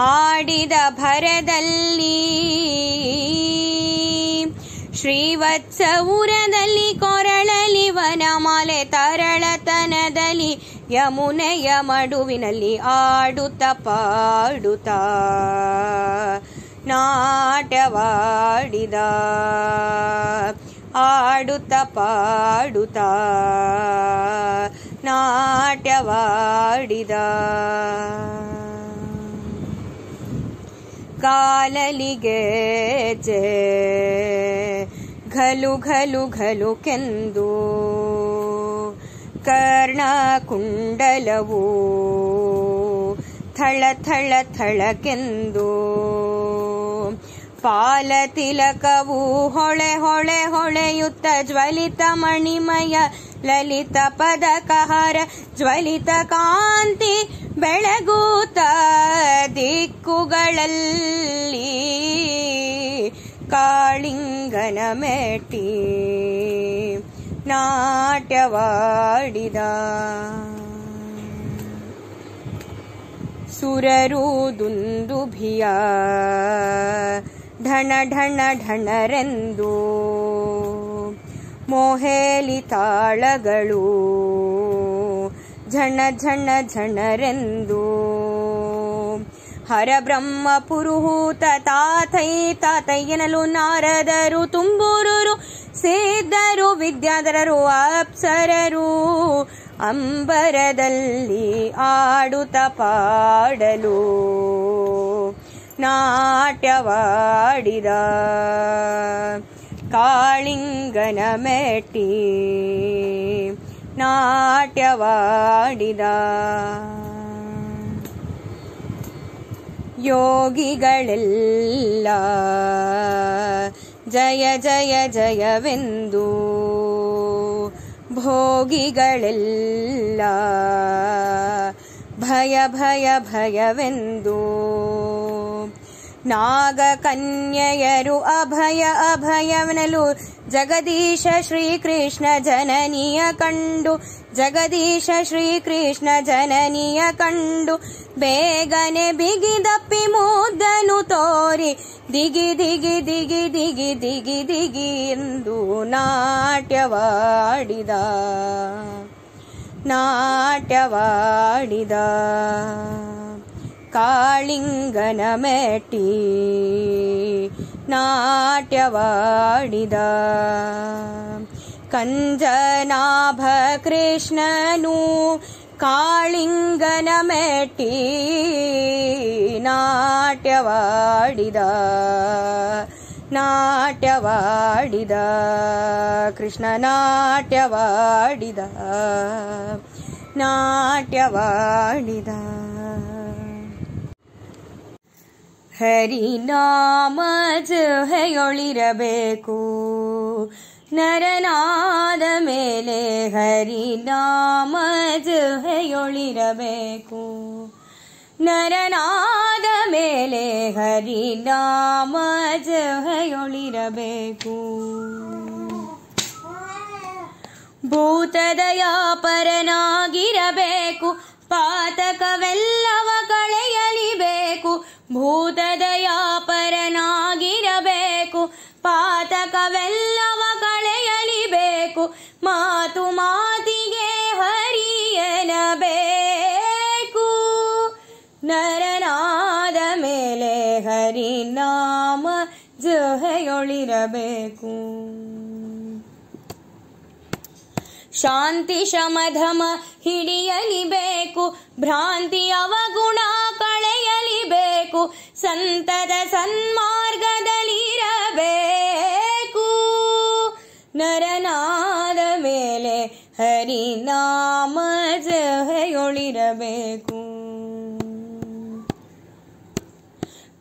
ಆಡಿದ ಭರದಲ್ಲಿ, ಶ್ರೀವತ್ಸಪುರದಲ್ಲಿ ಕೊರಳಲಿ ವನಮಾಲೆ ತರಳತನದಲ್ಲಿ, ಯಮುನೆಯ ಮಡುವಿನಲ್ಲಿ ಆಡುತ್ತ ಪಾಡುತ್ತ ನಾಟ್ಯವಾಡಿದ, ಆಡುತ್ತ ಪಾಡುತ್ತ ನಾಟ್ಯವಾಡಿದ. ಕಾಲಲಿಗೆ ಘಲು ಘಲು ಘಲು ಕೆಂದು ಕರ್ಣ ಕುಂಡಲವು ಥಳ ಥಳ ಥಳಕೆಂದು ಪಾಲ ತಿಲಕವು ಹೊಳೆ ಹೊಳೆ ಹೊಳೆಯುತ್ತ ಜ್ವಲಿತ ಮಣಿಮಯ ಲಲಿತ ಪದಕಹಾರ ಜ್ವಲಿತ ಕಾಂತಿ ಬೆಳಗೂತ ದಿಕ್ಕುಗಳಲ್ಲಿ ಕಾಳಿಂಗನ ಮೆಟ್ಟಿ ನಾಟ್ಯವಾಡಿದ ಸುರರು ದುಂದುಭಿಯ ಢಣ ಢಣ ಢಣರೆಂದು ಮೋಹೇಲಿ ತಾಳಗಳು ಝಣ ಝಣ ಝಣರೆಂದು ಹರಬ್ರಹ್ಮ ಪುರುಹೂತ ತಾತೈ ತಾತಯ್ಯನಲು ನಾರದರು ತುಂಬೂರರು ಸಿದ್ಧರು ವಿದ್ಯಾಧರರು ಅಪ್ಸರರು ಅಂಬರದಲ್ಲಿ ಆಡುತ್ತ ಪಾಡಲು ನಾಟ್ಯವಾಡಿದ ಕಾಳಿಂಗನ ಮೆಟ್ಟಿ ನಾಟ್ಯವಾಡಿದ ಯೋಗಿಗಳೆಲ್ಲ ಜಯ ಜಯ ಜಯವೆಂದು ಭೋಗಿಗಳೆಲ್ಲ ಭಯ ಭಯ ಭಯವೆಂದು ನಾಗಕನ್ಯೆಯರು ಅಭಯ ಅಭಯವನಲು ಜಗದೀಶ ಶ್ರೀಕೃಷ್ಣ ಜನನಿಯ ಕಂಡು ಜಗದೀಶ ಶ್ರೀಕೃಷ್ಣ ಜನನಿಯ ಕಂಡು ಬೇಗನೆ ಬಿಗಿದಪ್ಪಿ ಮುದ್ದನು ತೋರಿ ದಿಗಿ ದಿಗಿ ದಿಗಿ ದಿಗಿ ದಿಗಿ ದಿಗಿ ಎಂದು ನಾಟ್ಯವಾಡಿದ ನಾಟ್ಯವಾಡಿದ ಕಾಳಿಂಗನ ಮೆಟ್ಟಿ ನಾಟ್ಯವಾಡಿದ ಕಂಜನಾಭ ಕೃಷ್ಣನು ಕಾಳಿಂಗನ ಮೆಟ್ಟಿ ನಾಟ್ಯವಾಡಿದ ನಾಟ್ಯವಾಡಿದ ಕೃಷ್ಣ ನಾಟ್ಯವಾಡಿದ ನಾಟ್ಯವಾಡಿದ ಹರಿನಾಮ ಜೊಹೆಯೊಳಿರಬೇಕು ನರನಾದ ಮೇಲೆ ಹರಿನಾಮ ಜೊಹೆಯೊಳಿರಬೇಕು ನರನಾದ ಮೇಲೆ ಹರಿನಾಮ ಜೊಹೆಯೊಳಿರಬೇಕು ಭೂತದಯಾಪರನಾಗಿರಬೇಕು ಪಾತಕವೆಲ್ಲವ ಕಳೆಯಲಿಬೇಕು ಭೂತದಯಾಪರನಾಗಿರಬೇಕು ಪಾತಕವೆಲ್ಲವ ಕಳೆಯಲಿಬೇಕು ಮಾತು ಮಾತಿಗೆ ಹರಿಯನಬೇಕು ನರನಾದ ಮೇಲೆ ಹರಿನಾಮ ಜೊಹೆಯೊಳಿರಬೇಕು ಶಾಂತಿ ಶಮಧಮ ಹಿಡಿಯಲಿಬೇಕು ಭ್ರಾಂತಿ ಅವಗುಣ ಕಳೆಯಲಿಬೇಕು ಸಂತದ ಸನ್ಮಾರ್ಗದಲ್ಲಿರಬೇಕು ನರನಾದ ಮೇಲೆ ಹರಿನಾಮ ಜೊಹೆಯೊಳಿರಬೇಕು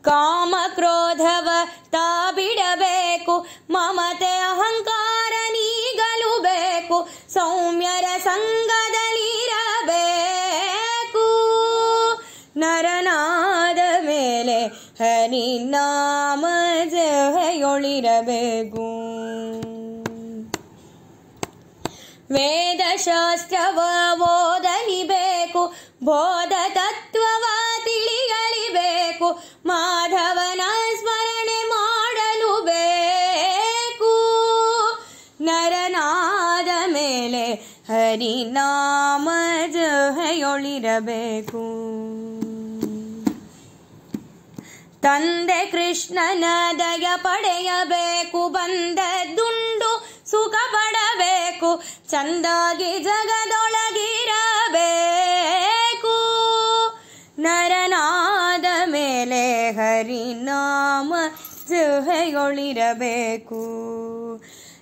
ಕಾಮ ಕ್ರೋಧವ ತಾಬಿಡಬೇಕು ಮಮತೆ ಅಹಂಕಾರ ನೀಗಲು ಬೇಕು ಸೌಮ್ಯರ ಸಂಗದಲ್ಲಿರಬೇಕು ನರನಾದ ಮೇಲೆ ಹರಿನಾಮ ಜೊಹೆಯೊಳಿರಬೇಕು ವೇದಶಾಸ್ತ್ರವ ಓದಲಿಬೇಕು ಬೋಧ ತತ್ವವ ತಿಳಿಯಲಿಬೇಕು ಮಾಧವನ ಸ್ಮರಣೆ ಮಾಡಲು ಬೇಕು ನರನಾದ ಮೇಲೆ ಹರಿನಾಮ ಜೊಹೆಯೊಳಿರಬೇಕು ತಂದೆ ಕೃಷ್ಣನ ದಯ ಪಡೆಯಬೇಕು ಬಂದದ್ದುಂಡು ಸುಖ ಪಡಬೇಕು ಚಂದಾಗಿ ಜಗದೊಳಗಿರಬೇಕು ನರನಾದ ಮೇಲೆ ಹರಿನಾಮ ಜೊಹೆಯೊಳಿರಬೇಕು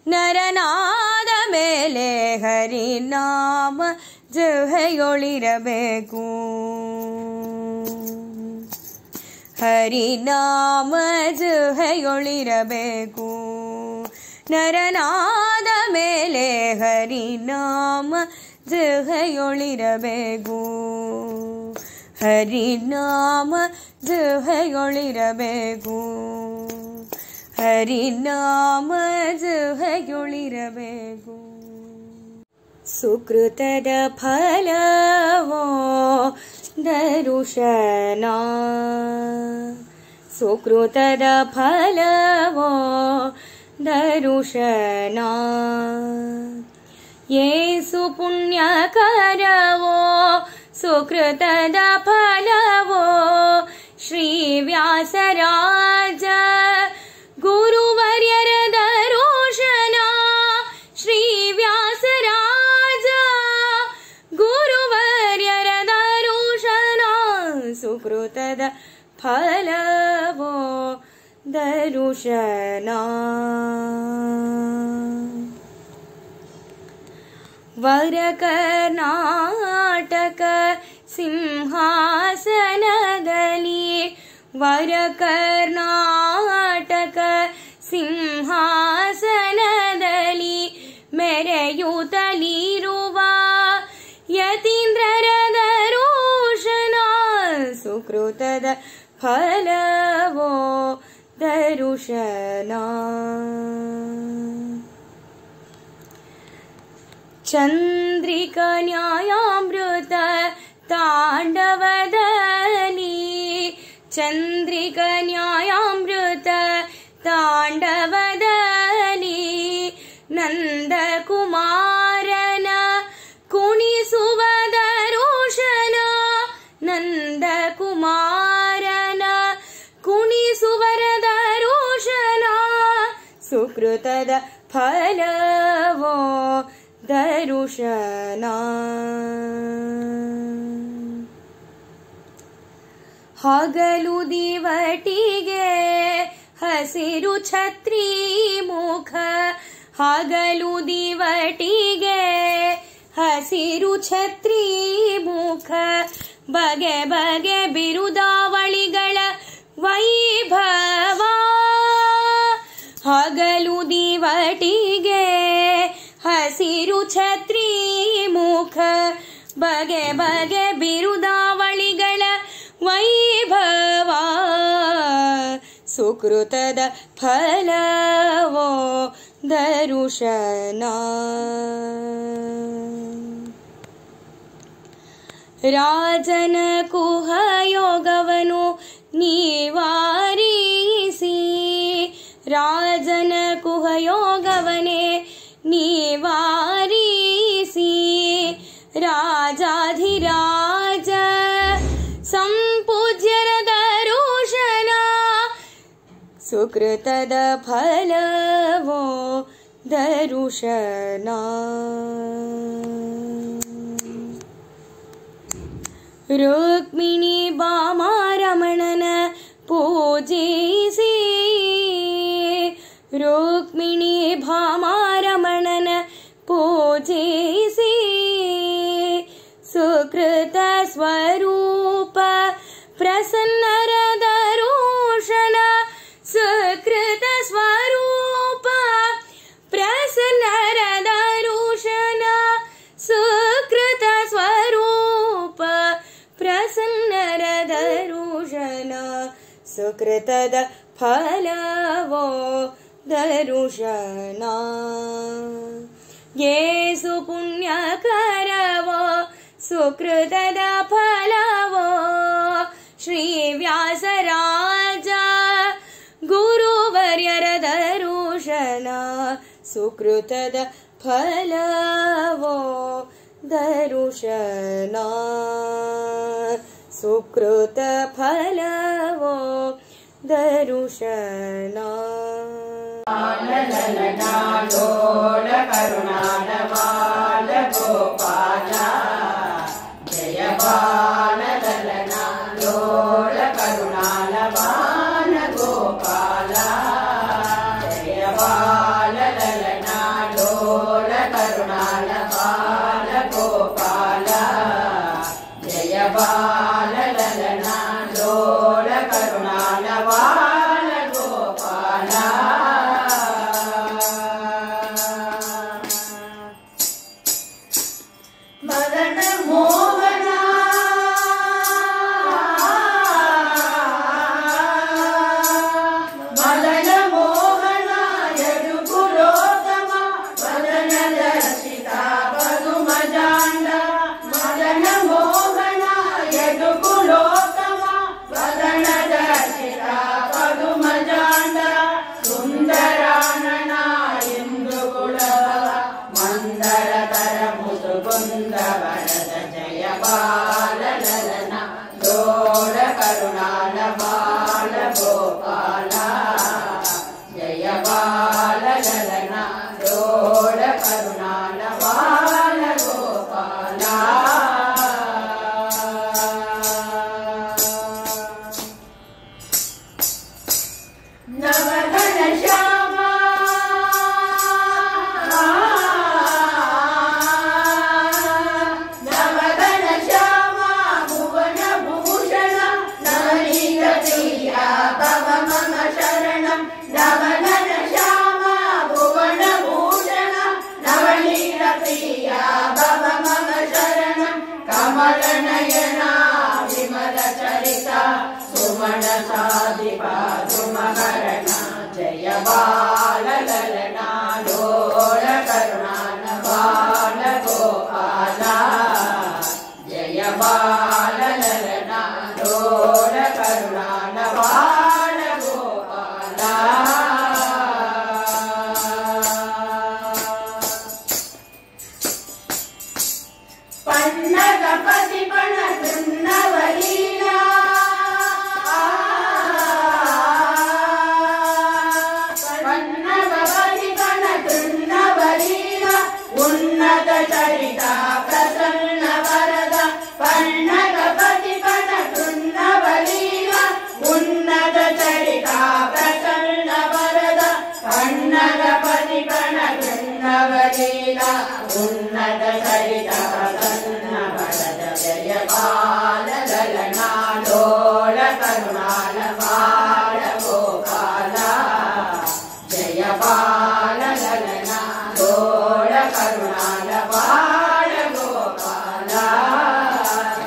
ನರನಾದ ಮೇಲೆ ಹರಿನಾಮ ಜೊಹೆಯೊಳಿರಬೇಕು ಹರಿನಾಮ ಜಹೆಯೊಳಿರಬೇಕು. ನರನಾದ ಮೇಲೆ ಹರಿನಾಮ ಜಹೆಯೊಳಿರಬೇಕು. ಹರಿನಾಮ ಜಹೆಯೊಳಿರಬೇಕು. ಹರಿನಾಮ ಜಹೆಯೊಳಿರಬೇಕು. ಸುಕೃತದ ಫಲವೋ ದರುಶನ. ಸುಕೃತದ ಫಲವೋ ದರುಶನ. ಯೇಸು ಪುಣ್ಯಕರವೋ ಸುಕೃತದ ಫಲವೋ. ಶ್ರೀ ವ್ಯಾಸರಾಜ ಗುರುವರ್ಯರ ದರುಶನ. ಶ್ರೀ ವ್ಯಾಸರಾಜ ಗುರುವರ್ಯರ ದರುಶನ. ಸುಕೃತದ ಫಲವೋ ದರುಶನ. ವರ ಕರ್ನಾಟಕ ಸಿಂಹಾಸನದಲ್ಲಿ. ವರ ಕರ್ನಾಟಕ ಸಿಂಹಾಸನದಲ್ಲಿ ಮೆರೆಯುತ್ತಲಿರುವ ಯತೀಂದ್ರರ ದರುಶನ. ಸುಕೃತದ ಫಲವೋ ದರುಶನ. ಚಂದ್ರಿಕ ನ್ಯಾಯಾಮೃತ ತಾಂಡವದಲ್ಲಿ. ಚಂದ್ರಿಕ ನ್ಯಾಯಾಮೃತ ತಾಂಡವದಲ್ಲಿ ನಂದಕುಮಾರನ ಕುಣಿಸುವ ದರುಶನ. ನಂದಕುಮಾರನ ಕುಣಿಸುವರ ದರುಶನ. ಸುಕೃತದ ಫಲವೋ ದರುಶನ. ಹಗಲು ದಿವಟಿಗೆ ಹಸಿರು ಛತ್ರಿ ಮುಖ. ಹಗಲು ದಿವಟಿಗೆ ಹಸಿರು ಛತ್ರಿ ಮುಖ. ಬಗೆ ಬಗೆ ಬಿರುದಾವಳಿಗಳ ವೈಭವ. ಹಗಲು ದಿವಟಿಗೆ ಹಸಿರು ಛತ್ರಿ ಮುಖ. ಬಗೆ ಬಗೆ ಬಿರುದಾವಳಿಗಳ ವೈಭವ. ಸುಕೃತದ ಫಲವೋ ದರುಶನ. ರಾಜನ ಕುಹಯೋಗವನು ನಿವಾರಿಸಿ. ರಾಜನ ಕುಹಯೋಗವನೇ ನಿವಾರಿಸಿ. ರಾಜಾಧಿರಾಜ ಸಂಪೂಜ್ಯರ ದರುಶನ. ಸುಕೃತದ ಫಲವೋ ದರುಶನ. ರುಕ್ಮಿಣಿ ಭಾಮಾರಮಣನ ಪೂಜಿಸಿ. ರುಕ್ಮಿಣಿ ಭಾಮಾರಮಣನ ಪೂಜಿಸಿ. ಸುಕೃತ ಸ್ವರೂಪ ಪ್ರಸನ್ನರ ದರುಶನ. ಸುಕೃತ ಸ್ವರೂಪ ಪ್ರಸನ್ನರ ದರುಶನ. ಸುಕೃತ ಸ್ವರೂಪ ಪ್ರಸನ್ನರ ದರುಶನ. ಸುಕೃತದ ಫಲವೋ ದರುಶನ. ಯೇಸು ಪುಣ್ಯಕರವೋ ಸುಕೃತದ ಫಲವೋ. ಶ್ರೀ ವ್ಯಾಸರಾಜ ಗುರುವರ್ಯರ ದರುಶನ. ಸುಕೃತದ ಫಲವೋ ದರುಶನ. ಸುಕೃತ ಫಲವೋ ದರುಶನ. ಲೋಲ ಕರುಣಾಲ ಬಾಲ ಗೋಪಾಲ ಜಯ ಬಾಲ ಲಲನ ಲೋಲ ಕರುಣಾಲ ಬಾಲ ಗೋಪಾಲ ಜಯ ಬಾಲ ಲಲನ ಲೋಲ ಕರುಣಾಲ ಬಾಲ ಗೋಪಾಲ ಜಯ ಬಾಲ ಲಲನ ಲೋಲ ಕರುಣಾ ಮದನ ಮೋಹನ ಮದನ ಮೋಹನ ಯದುಕುಲೋತ್ತಮ ಮದನ ದರ್ಶಿತ ಪದುಮಜಾಂಡ ಮದನ ಮೋಹನ ಯದುಕುಲೋತ್ತಮ ಮದನ ದರ್ಶಿತ ಪದುಮಜಾಂಡ ಸುಂದರಾನನ ಇಂದು ಕುಲವ ಮಂದರ ತರ ಮುಸುಕುಂದ ವರದ ಜಯ ಬಾಲ ಲಲನ ಲೋಲ ಕರುಣಾಲ ಬಾಲ ಗೋಪಾಲ ಜಯ ಬಾಲ ಲಲನ ಲೋಲ ಕರುಣಾಲ ಬಾಲ ಗೋಪಾಲ ನವಘನ ಶ್ಯಾಮ ನವಘನ ಶ್ಯಾಮ ಭುವನ ಭೂಷಣ ನವನೀತ ಪ್ರಿಯ ಭವ ಮಮ ಶರಣಂ ನವಘನ ಶ್ಯಾಮ ಭುವನ ಭೂಷಣ ನವನೀತ ಪ್ರಿಯ ಭವ ಮಮ ಶರಣಂ ಕಮಲ ನಯನ ವಿಮಲ ಚರಿತ ಸುಮಣ ಸಾಧಿಪ ಧ್ರುಮಕರಣ ಜಯ ಬಾಲ ಲಲನ ಲೋಲ ಕರುಣಾನ ಬಾಲ ಗೋಪಾಲ ಜಯ ಬಾಲ ಲಲನ ಲೋಲ ಕರುಣಾನ ಬಾಲ ಗೋಪಾಲ ಪನ್ನಗ ಪತಿಪಣ ತೃನ್ನವಲೀಲ ಪನ್ನಗ ಪತಿಪಣ ತೃನ್ನವಲೀಲ ಉನ್ನತ ಚರಿತ ಪ್ರಸನ್ನ ವರದ ಪನ್ನಗ ಪತಿಪಣ ತೃನ್ನವಲೀಲ ಉನ್ನತ ಚರಿತ ಪ್ರಸನ್ನ ವರದ ಪನ್ನಗ ಪತಿಪಣ ತೃನ್ನವಲೀಲ ಉನ್ನತ ಚರಿತ ಪ್ರಸನ್ನ ವರದ ಜಯ ಬಾಲ ಲಲನ ಲೋಲ ಕರುಣಾಲ ಬಾಲ ಗೋಪಾಲ ಜಯ ಬಾಲ ಲಲನ ಲೋಲ ಕರುಣಾಲ ಬಾಲ ಗೋಪಾಲ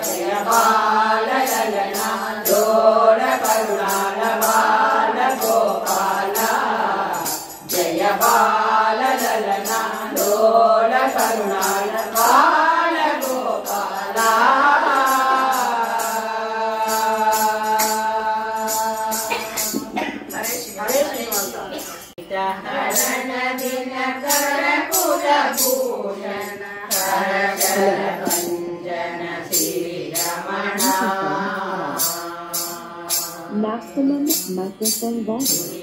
ಜಯ ಬಾಲ ಲಲನ ಲೋಲ ಕರುಣಾಲ ಬಾಲ ಗೋಪಾಲ ಜಯ ಬಾಲ ಲಲನ ಲೋಲ ಕರುಣಾಲ ಬಾಲ ಗೋಪಾಲ ಹರಣ ದಿನಕರ ಕುಲಭೂಷಣ ಹರಣ ಕಂಜನ ಶ್ರೀರಮಣ Maximum microphone volume.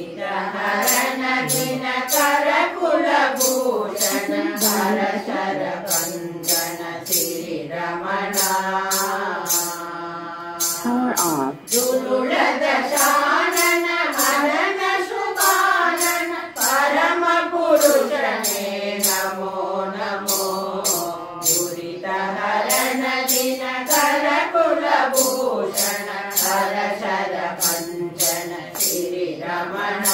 ಹರಣ ದಿನಕರ ಕುಲಭೂಷಣ ಹರ ಶರ ಕಂಜನ ಶ್ರೀರಮಣ Power off. ದುರುಳದ ಶಾನನ ಮನನ ಸುಖಾನನ ಪರಮ ಪುರುಷನೇ ನಮೋ ನಮೋ ದುರಿತ ಹರಣ ದಿನಕರ ಕುಲಭೂಷಣ ಹರ ಶರ ಕಂಚನ ಶ್ರೀರಮಣ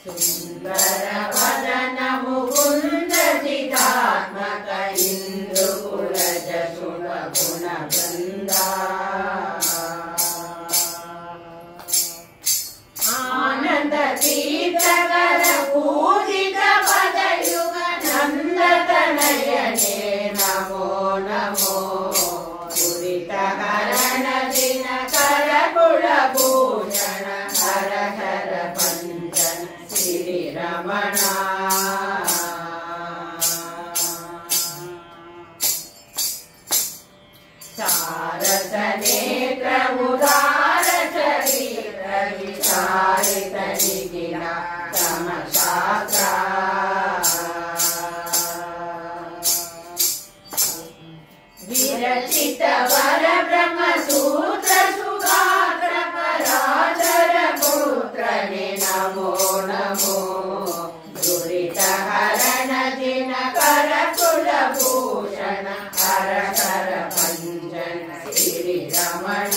ಸುಂದರ ವದನ ಮುಕುಂದ ಚಿದಾತ್ಮಕ ಇಂದು ಕುಲಜ ಸುಣ ಗುಣ ಬೃಂದ ಆನಂದ ತೀರ್ಥಕರ ಪೂಜಿತ ಪದಯುಗ ನಂದ ತನಯನೇ ನಮೋ ನಮೋ ದುರಿತ ಹರಣ ದಿನಕರ ಕುಲಭೂಷಣ ಹರ ಹರ ಪಂಚನ ಶ್ರೀರಮಣ ಸಾರಸ ನೇತ್ರ ಉದಾರ ಚರಿತ್ರ ವಿಚಾರಿತ ನಿಖಿಲ ತಮಶಾಸ್ತ್ರ ವಿರಚಿತ ವರ ಬ್ರಹ್ಮ ಸೂತ್ರ ಸುಗಾತ್ರ ಪರಾಚರ ಪುತ್ರನೇ ನಮೋ ನಮೋ ದುರಿತ ಹರಣ ದಿನಕರ ಕುಲಭೂಷಣ ಹರ ಹರ ಪಂಚನ ಶ್ರೀರಮಣ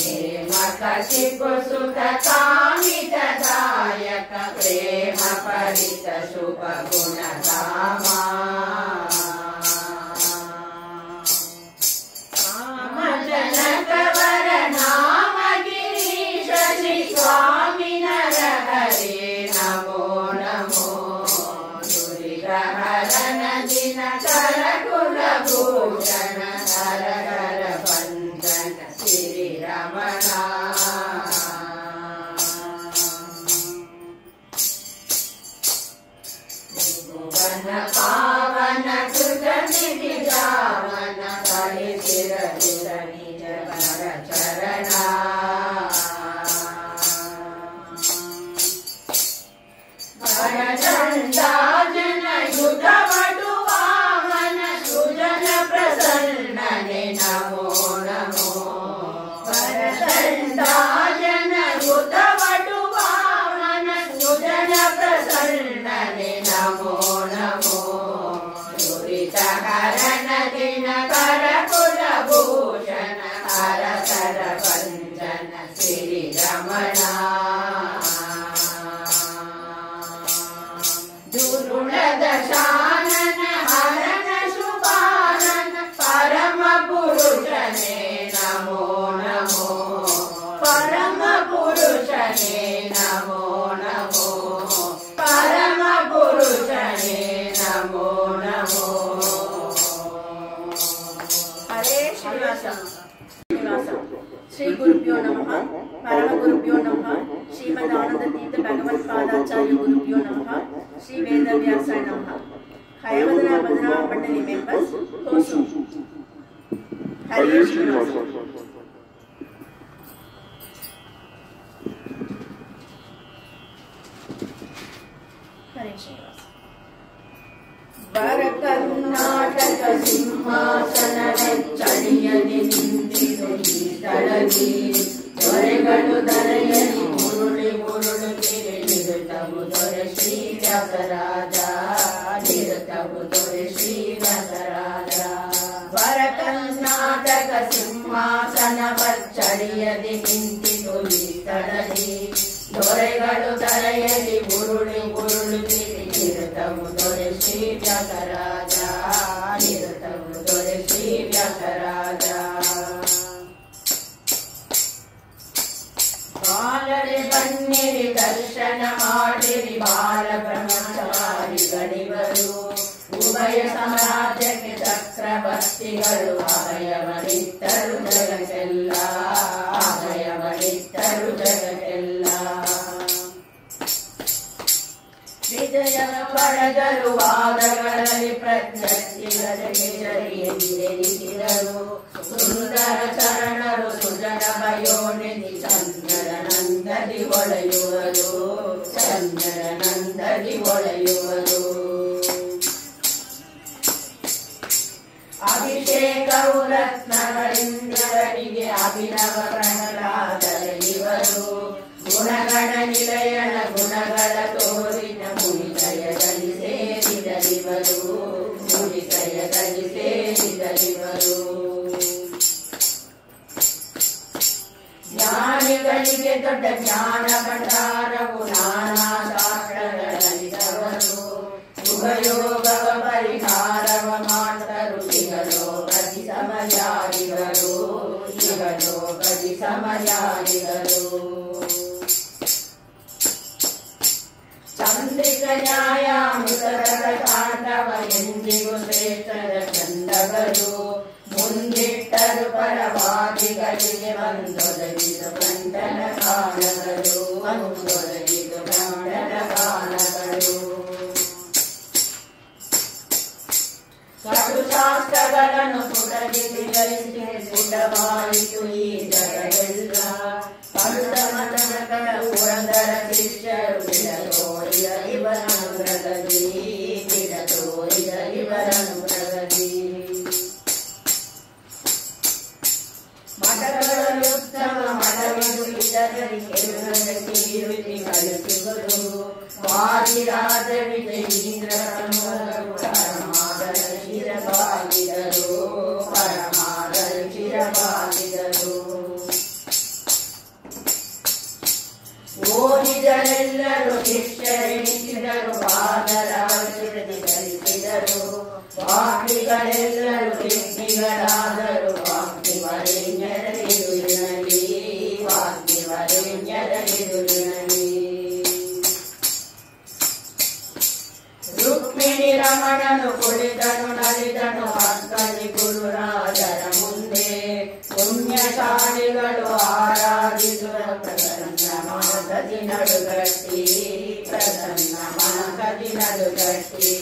कशिपु सुख कामितदायक प्रेम परित शुभ गुण धामा जनक वर नाम गिरीश श्री स्वामी नर हरे नमो नमो दुरित हरण दिन कर कुल भूषण हर हर बंधन श्री रमणा पावन सुत निधि जावन कलि सिर सिर निज वर चरणा भरचंदाजन युध वटु वाहन सुजन प्रसन्नने नमो नमो भरचंदाजन युध वटु वाहन सुजन प्रसन्नने नमो नमो दुरित हरण दिन कर कुल भूषण हर कर भंजन श्री रमणा दुरुण दशानन हरण शुभानन परम पुरुषने नमो नमो परम पुरुषने नमो नमो परम पुरुषने नमो नमो हरे श्रीनिवास श्री गुरुभ्यो नमः परम गुरुभ्यो नमः श्रीमद आनंद तीर्थ भगवत पादाचार्य गुरुभ्यो नमः श्री वेदव्यासाय नमः हयवदना भजना मंडली मेंबर्स होसु हरे श्रीनिवास हरे श्रीनिवास वर कर्नाटक सिंहासन ವೆಚ್ಚಣಿಯದಿ ನಿಂತಿತು ಈ ಸ್ಥಳದಿ ದೊರೆಗಳು ದರೆಯಲಿ ಮುರುಳಿ ಮುರುಳುತ್ತಿರೆ ನಿರುತವು ದೊರೆ ಶ್ರೀ ವ್ಯಾಸರಾಜ ನಿರುತವು ದೊರೆ ಶ್ರೀ ವ್ಯಾಸರಾಜ ವರ ಕರ್ನಾಟಕ ಸಿಂಹಾಸನ ವೆಚ್ಚಣಿಯದಿ ನಿಂತಿತು ಈ ಸ್ಥಳದಿ ದೊರೆಗಳು ದರೆಯಲಿ ಮುರುಳಿ ಮುರುಳುತ್ತಿರೆ ನಿರುತವು ದೊರೆ ಶ್ರೀ ವ್ಯಾಸರಾಜ ನಿರುತವು ದೊರೆ ಶ್ರೀ ವ್ಯಾಸರಾಜ ಬಾಲರೆ ಬನ್ನಿರಿ ದರ್ಶನ ಮಾಡಿರಿ ಬಾಲ ಬ್ರಹ್ಮಚಾರಿಗಳಿವರು ಉಭಯ ಸಾಮ್ರಾಜ್ಯಕ್ಕೆ ಚಕ್ರವರ್ತಿಗಳು ಅಭಯವನಿತ್ತರು ಜಗಕ್ಕೆಲ್ಲ ಅಭಯವನಿತ್ತರು ಜಗಕ್ಕೆಲ್ಲ ವಿಜಯ ಪಡೆದರು ವಾದಗಳಲ್ಲಿ ಪ್ರತ್ಯರ್ಥಿಗಳಿಸಿದರು ಸುಂದರ ಚರಣರು ಸುಜನ ಭಯೋನಿಧಿ ಚಂದ್ರನಂದದಿ ಹೊಳೆಯುವರು ಚಂದ್ರನಂದದಿ ಹೊಳೆಯುವರು ಅಭಿಷೇಕವು ರತ್ನಗಳಿಂದರಿಗೆ ಅಭಿನವ ಪ್ರಹ್ಲಾದರೆ ಇವರು ಗುಣಗಣ ನಿಲಯನ ಗುಣಗಳ ತೋರಿನ ಮುನಿತಯದಲ್ಲಿ ಸೇರಿದರಿವರು ಮುನಿತಯದಲ್ಲಿ ಸೇರಿದರಿವರು ಜ್ಞಾನಿಗಳಿಗೆ ದೊಡ್ಡ ಜ್ಞಾನ ಭಂಡಾರವು ನಾನಾ ಶಾಸ್ತ್ರಗಳಲ್ಲಿದವರು ಉಪಯೋಗವ ಪರಿಹಾರವ ಮಾಡ್ತರು ಇಹಲೋಕದಿ ಸಮಯಾರಿಗಳು ಇಹಲೋಕದಿ ಸಮಯಾರಿಗಳು ಚಂದ್ರಿಕ ನ್ಯಾಯಾಮೃತರ ತಾಂಡವ ಎಂದಿಗೂ ಶ್ರೇಷ್ಠರ ಚಂದಗಳು ಮುಂದಿಟ್ಟರು ಪರವಾದಿಗಳಿಗೆ ಒಂದೊದಗಿದು ಗಂಡನ ಕಾಲಗಳು ಒಂದೊದಗಿದು ಗಂಡನ ಕಾಲಗಳು ಕಟುಶಾಸ್ತ್ರಗಳನ್ನು ಪುಟದಿ ವಿವರಿಸಿ ಪುಟವಾಯಿತು ಈ ಜಗವೆಲ್ಲ ಪಡುತ ಮತಗಳ ಪುರಂದರ ಶಿಷ್ಯರು ಬಿಡತೋರಿದ ಇವರನುಗ್ರಹದಿ ಬಿಡತೋರಿದ ಇವರನುಗ್ರಹದಿ ಮಠಗಳಲ್ಲಿ ಉತ್ತಮ ಮಠವಿದು ಇದರಲ್ಲಿ ಕೆಲವರಿಗೆ ಕಲಿಸುವುದು ವಾದಿರಾಜ ವಿಜಯೀಂದ್ರ ಪರಮಾದರ ಶಿರಬಾಗಿದರು ಪರಮಾದರ ಶಿರಬಾಗಿದರು ಗೋಪಿಗಳೆಲ್ಲರೂ ಕೆಂಪಿಗಳಾದರು ವಾಗ್ಮಿವರೆಣ್ಯರ ಎದುರಿನಲ್ಲಿ ವಾಗ್ಮಿವರೆಣ್ಯರ ಎದುರಿನಲ್ಲಿ ರುಕ್ಮಿಣಿ ರಮಣನು ಕುಳಿತನು ನಲಿದನು ಅಕ್ಕಲಿ ಗುರುರಾಜರ ಮುಂದೆ ಪುಣ್ಯಶಾಲಿಗಳು ಆರಾಧಿಸುವ ಪ್ರಸನ್ನ ಮನಸದಿ ನಡುಗಟ್ಟಿ ಪ್ರಸನ್ನ ಮನಸದಿ ನಡುಗಟ್ಟಿ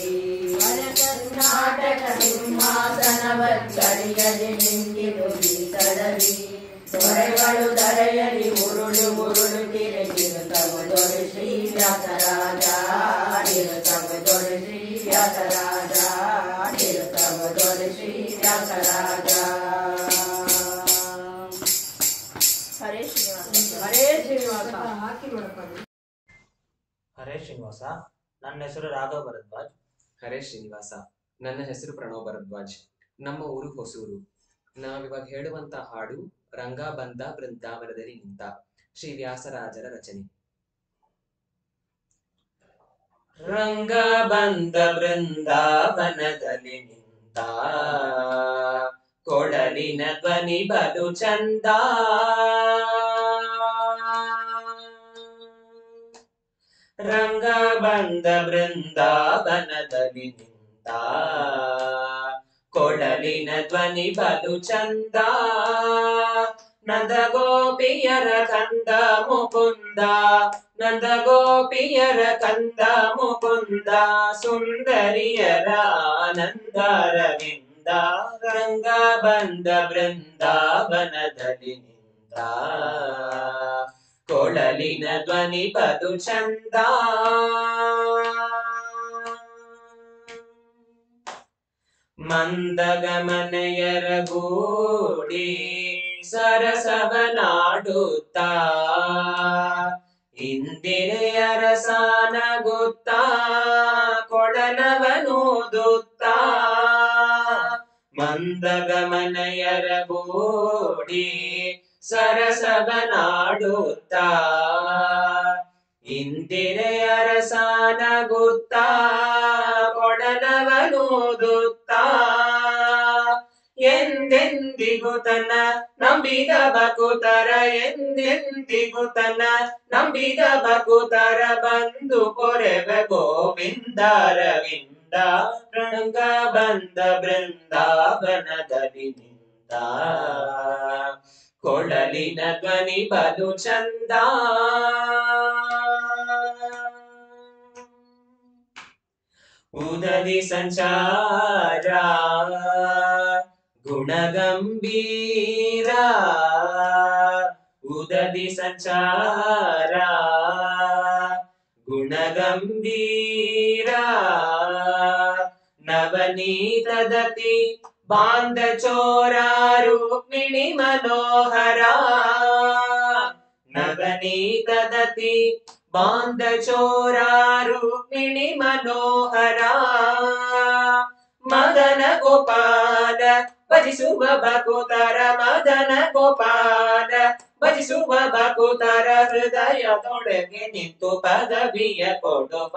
ಕರ್ನಾಟಕ ಸಿಂಹಾಸನವತ್ತಡಿಯಲ್ಲಿ ನಿಂತಿತು ಗೀತದಲ್ಲಿ ದೊರೆಗಳು ದರೆಯಲ್ಲಿ ಉರುಳು ಉರುಳು ತಿರುಗಿರುತ್ತವು ದೊರೆ ಶ್ರೀ ವ್ಯಾಸರಾಜ ಇರುತ್ತವು ದೊರೆ ಶ್ರೀ ವ್ಯಾಸರಾಜ ಇರುತ್ತವು ದೊರೆ ಶ್ರೀ ವ್ಯಾಸರಾಜ. ಹರೇ ಶ್ರೀನಿವಾಸ ಹರೇ ಶ್ರೀನಿವಾಸ ಹರೇ ಶ್ರೀನಿವಾಸ. ನನ್ನ ಹೆಸರು ರಾಘವ್ ಭರದ್ವಾಜ್. ಹರೇ ಶ್ರೀನಿವಾಸ. ನನ್ನ ಹೆಸರು ಪ್ರಣವ್ ಭರದ್ವಾಜ್. ನಮ್ಮ ಊರು ಹೊಸೂರು. ನಾವಿವಾಗ ಹೇಳುವಂತ ಹಾಡು ರಂಗ ಬಂದ ಬೃಂದಾವನದಲ್ಲಿ ನಿಂತ, ಶ್ರೀ ವ್ಯಾಸರಾಜರ ರಚನೆ. ರಂಗ ಬಂದ ಬೃಂದಾವನದಲ್ಲಿ ನಿಂತ, ಕೊಡಲಿನ ಧ್ವನಿ ಬಲು ಚಂದ. ರಂಗ ಬಂದ ಬೃಂದಾವನದಲ್ಲಿ ನಿಂತ, ಕೊಡಲಿನ ಧ್ವನಿ ಬಲು ಚಂದ. ನಂದ ಗೋಪಿಯರ ಕಂದ ಮುಕುಂದ, ನಂದ ಗೋಪಿಯರ ಕಂದ ಮುಕುಂದ, ಸುಂದರಿಯರ ಆನಂದರವಿಂದ. ರಂಗ ಬಂದ ಬೃಂದಾವನದಲ್ಲಿ ನಿಂತ, ಕೊಳಲಿನ ಧ್ವನಿ ಬಲು ಚಂದ. ಮಂದಗಮನೆಯರ ಗೂಡಿ ಸರಸವನಾಡುತ್ತಾ, ಇಂದಿರೆಯರ ಸಾನಗುತ್ತಾ, ಕೊಡಲವನೂದುತ್ತಾ. ಮಂದಗಮನೆಯರ ಗೂಡಿ ಸರಸವನಾಡುತ್ತಾ, ಇಂದಿರೆಯರ ಸಾನಗುತ್ತಾ, ಕೊಡಲವನೂದುತ್ತಾ. ಎಂದೆಂದಿಗೂ ತನ್ನ ನಂಬಿದ ಭಕುತರ, ಎಂದೆಂದಿಗೂ ತನ್ನ ನಂಬಿದ ಭಕುತರ ಬಂದು ಪೊರೆವ ಗೋವಿಂದರವಿಂದ. ರಂಗ ಬಂದ ಬೃಂದಾವನದಲ್ಲಿ ನಿಂತ, ಕೊಳಲಿನ ಧ್ವನಿ ಬಲು ಚಂದ. ಉದದಿ ಸಂಚಾರ ಗುಣಗಂಭೀರ, ಉದದಿ ಸಂಚಾರ ಗುಣಗಂಭೀರ. ನವನೀತದತಿ ಬಾಂಧ ಚೋರ ರುಕ್ಮಿಣಿ ಮನೋಹರ, ನವನೀತದತಿ ಬಾಂಧ ಚೋರ ರುಕ್ಮಿಣಿ ಮನೋಹರ. ಮದನ ಗೋಪಾಲ ಭಜಿಸುವ ಭಕುತರ, ಮದನ ಗೋಪಾಲ ಭಜಿಸುವ ಭಕುತರ, ಹೃದಯದೊಳಗೆ ನಿಂತು ಪದವಿಯ ಕೊಡುವ.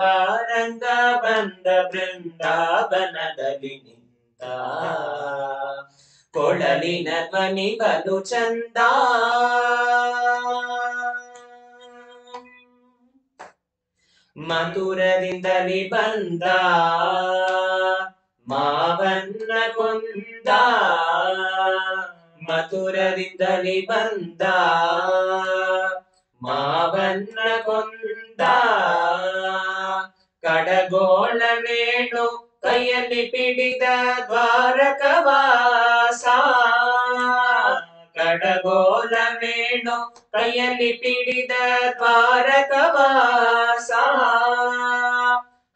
ರಂಗ ಬಂದ ಬೃಂದಾವನದಲ್ಲಿ ನಿಂತ, ಕೊಳಲಿನ ಧ್ವನಿ ಬಲು ಚಂದ. ಮಥುರದಿಂದಲಿ ಬಂದ ಮಾವನ್ನ ಕೊಂದ, ಮಥುರದಿಂದಲಿ ಬಂದ ಮಾವನ್ನ ಕೊಂದ. ಕಡಗೋಳನೇಣು ಕೈಯಲ್ಲಿ ಪಿಡಿದ ದ್ವಾರಕವಾಸ, ಕಡಗೋಲವೇಣು ಕೈಯಲ್ಲಿ ಪಿಡಿದ ದ್ವಾರಕವಾಸ.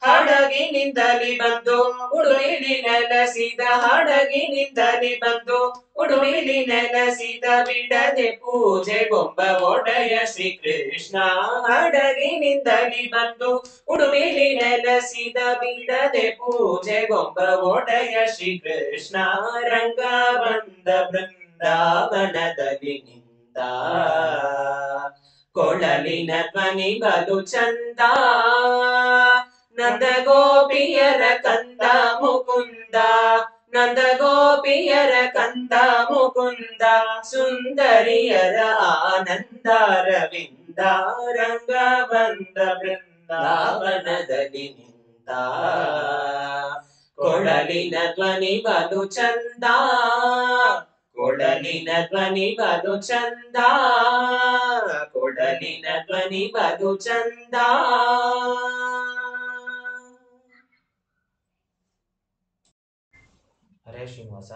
ಹಡಗಿನಿಂದಲಿ ಬಂದು ಉಡುಪಿಲಿ ನೆಲೆಸಿದ, ಹಡಗಿನಿಂದಲಿ ಬಂದು ಉಡುಪಿಲಿ ನೆಲೆಸಿದ, ಬಿಡದೆ ಪೂಜೆಗೊಂಬ ಒಡೆಯ ಶ್ರೀಕೃಷ್ಣ. ಹಡಗಿನಿಂದಲಿ ಬಂದು ಉಡುಪಿಲಿ ನೆಲೆಸಿದ, ಬಿಡದೆ ಪೂಜೆಗೊಂಬ ಒಡೆಯ ಶ್ರೀಕೃಷ್ಣ. ರಂಗ ಬಂದ ಬೃಂದಾವನದಲ್ಲಿ ನಿಂತ, ಕೊಳಲಿನ ಧ್ವನಿ ಬಲು ಚಂದ. ನಂದ ಗೋಪಿಯರ ಕಂದ ಮುಕುಂದ, ನಂದ ಗೋಪಿಯರ ಕಂದ ಮುಕುಂದ ಸುಂದರಿಯರ ಆನಂದ ರವಿಂದ ರಂಗ ಬಂದ ಬೃಂದಾವನದಲ್ಲಿ ನಿಂತ ಕೊಳಲಿನ ಧ್ವನಿ ಬಲು ಚಂದ ಕೊಳಲಿನ ಧ್ವನಿ ಬಲು ಚಂದ ಕೊಳಲಿನ ಧ್ವನಿ ಬಲು ಚಂದ. ಹರೇ ಶ್ರೀನಿವಾಸ,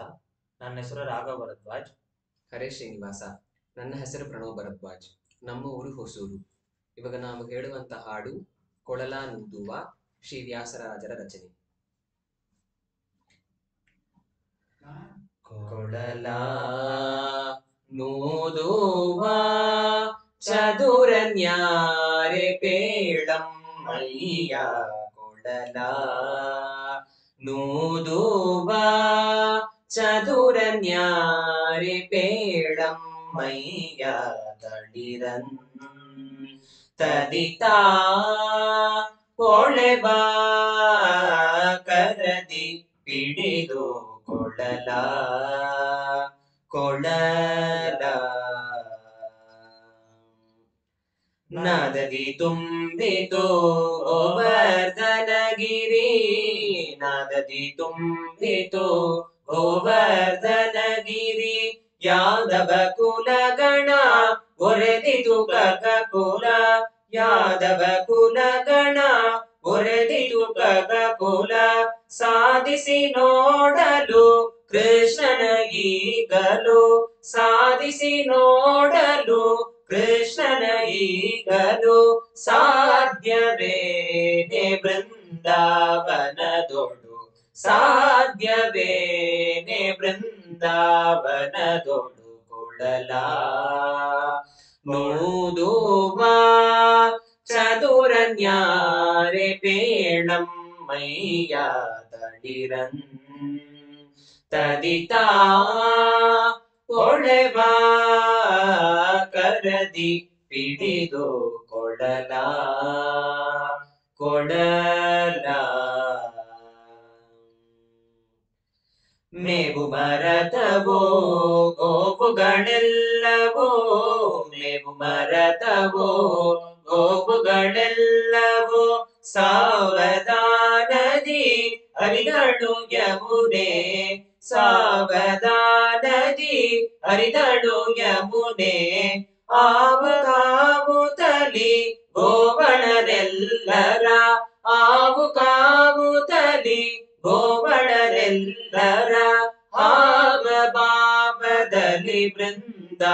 ನನ್ನ ಹೆಸರು ರಾಘವ್ ಭರದ್ವಾಜ್. ಹರೇ ಶ್ರೀನಿವಾಸ, ನನ್ನ ಹೆಸರು ಪ್ರಣವ್ ಭರದ್ವಾಜ್. ನಮ್ಮ ಊರು ಹೊಸೂರು. ಇವಾಗ ನಾವು ಹೇಳುವಂತ ಹಾಡು ಕೊಳಲ ನೂದುವ, ಶ್ರೀ ವ್ಯಾಸರಾಜರ ರಚನೆ. ಕೊಳಲ ನೂದುವ ಚದುರನ್ಯಾರೆ ಪೇಳಮ್ಮಯ್ಯ ಕೊಳಲ ನೂದುವ ಚದುರನ್ಯಾರೆ ಪೇಳಮ್ಮಯ್ಯ ತಳಿರನ್ ತದಿತಾ ಕೊಳೆವ ಕರದಿ ಪಿಡಿದು ಕೊಳಲ ಕೊಳಲ ನಾದದಿ ತುಂಬಿತು ಗೋವರ್ಧನಗಿರಿ ನಾದದಿ ತುಂಬಿತು ಗೋವರ್ಧನಗಿರಿ ಯಾದವ ಕುಲಗಣ ಒರೆದಿತು ಕಗಕುಲ ಯಾದವ ಕುಲಗಣ ಒರೆದಿತು ಕಗಕುಲ ಸಾಧಿಸಿ ನೋಡಲು ಕೃಷ್ಣನ ಈಗಲು ಸಾಧಿಸಿ ನೋಡಲು ಕೃಷ್ಣನ ಈಗಲು ಸಾಧ್ಯವೇನೆ ಬೃಂದಾವನದೊಡು ಸಾಧ್ಯವೇನೆ ಬೃಂದಾವನದೊಡು ಕೊಳಲ ನೂದುವ ಚದುರನ್ಯಾರೆ ಪೇಳಮ್ಮಯ್ಯ ತಳಿರನ್ ತದಿತಾ ಕೊಳೆವ ಕರದಿ ಪಿಡಿದು ಕೊಳಲ ಕೊಳಲ ಮೇವು ಮರತವೋ ಗೋಪುಗಳೆಲ್ಲವೋ ಮೇವು ಮರತವೋ ಗೋಪುಗಳೆಲ್ಲವೋ ಸಾವಧಾನದಿ ಹರಿದಳು ಯಮುನೆ ಸಾವಧಾನದಿ ಹರಿದಳು ಯಮುನೆ ಆವು ಕಾವು ತಲಿ ಗೋವಣರೆಲ್ಲರ ಆವು ಕಾವು ತಲಿ ಗೋವಣರೆಲ್ಲರ ಹಾವ ಭಾವದಲ್ಲಿ ಬೃಂದಾವನದೊಡು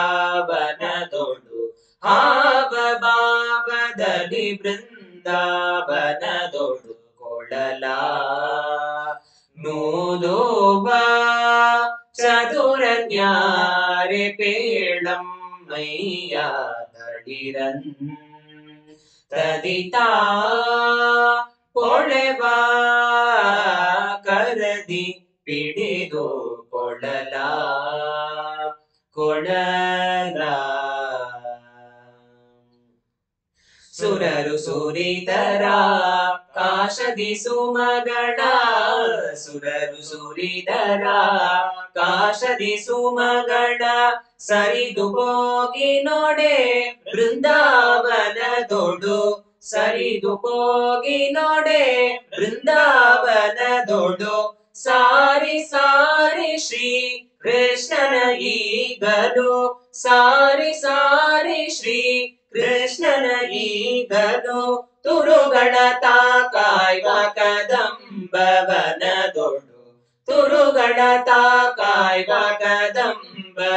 ಹಾವ ಭಾವದಲ್ಲಿ ಬೃಂದಾವನದೊಡು ಕೊಳಲ ನೂದುವ ಚದುರನ್ಯಾರೆ ಪೇಳಮ್ಮಯ್ಯ ತಳಿರನ್ ತದಿತಾ ಕೊಳೆವ ಕರದಿ ಪಿಡಿದು ಕೊಳಲ ಕೊಳಲ ಸುರರು ಸುರಿದರ ಕಾಶದಿ ಸುಮಗಳ ಸುರರು ಸುರಿದರ ಕಾಶದಿ ಸುಮಗಳ ಸರಿದು ಹೋಗಿ ನೋಡೆ ಬೃಂದಾವನದೊಡು ಸರಿದು ಹೋಗಿ ನೋಡೆ ಬೃಂದಾವನದೊಡು ಸಾರಿ ಸಾರಿ ಶ್ರೀ ಕೃಷ್ಣನ ಈಗಲು ಸಾರಿ ಸಾರಿ ಶ್ರೀ ಕೃಷ್ಣನ ಈಗಲು ತುರುಗಳ ತಾಕಾಯ್ವ ಕದಂಬವನದೊಡು ತುರುಗಳ ತಾಕಾಯ್ವ ಕದಂಬವನದೊಡು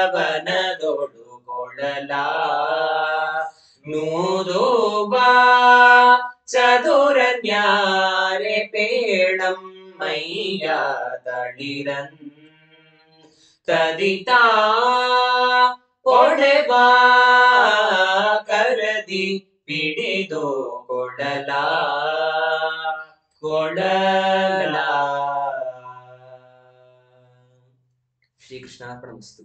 ಕೊಳಲ ನೂದುವ ಚದುರನ್ಯಾರೆ ಪೇಳಮ್ಮಯ್ಯ ತಳಿರನ್ ತದಿತಾ ಕೊಳೆವ ಕರದಿ ಪಿಡಿದು ಕೊಳಲ ಕೊಳಲ. ಶ್ರೀಕೃಷ್ಣಾರ್ಪಣಮಸ್ತು.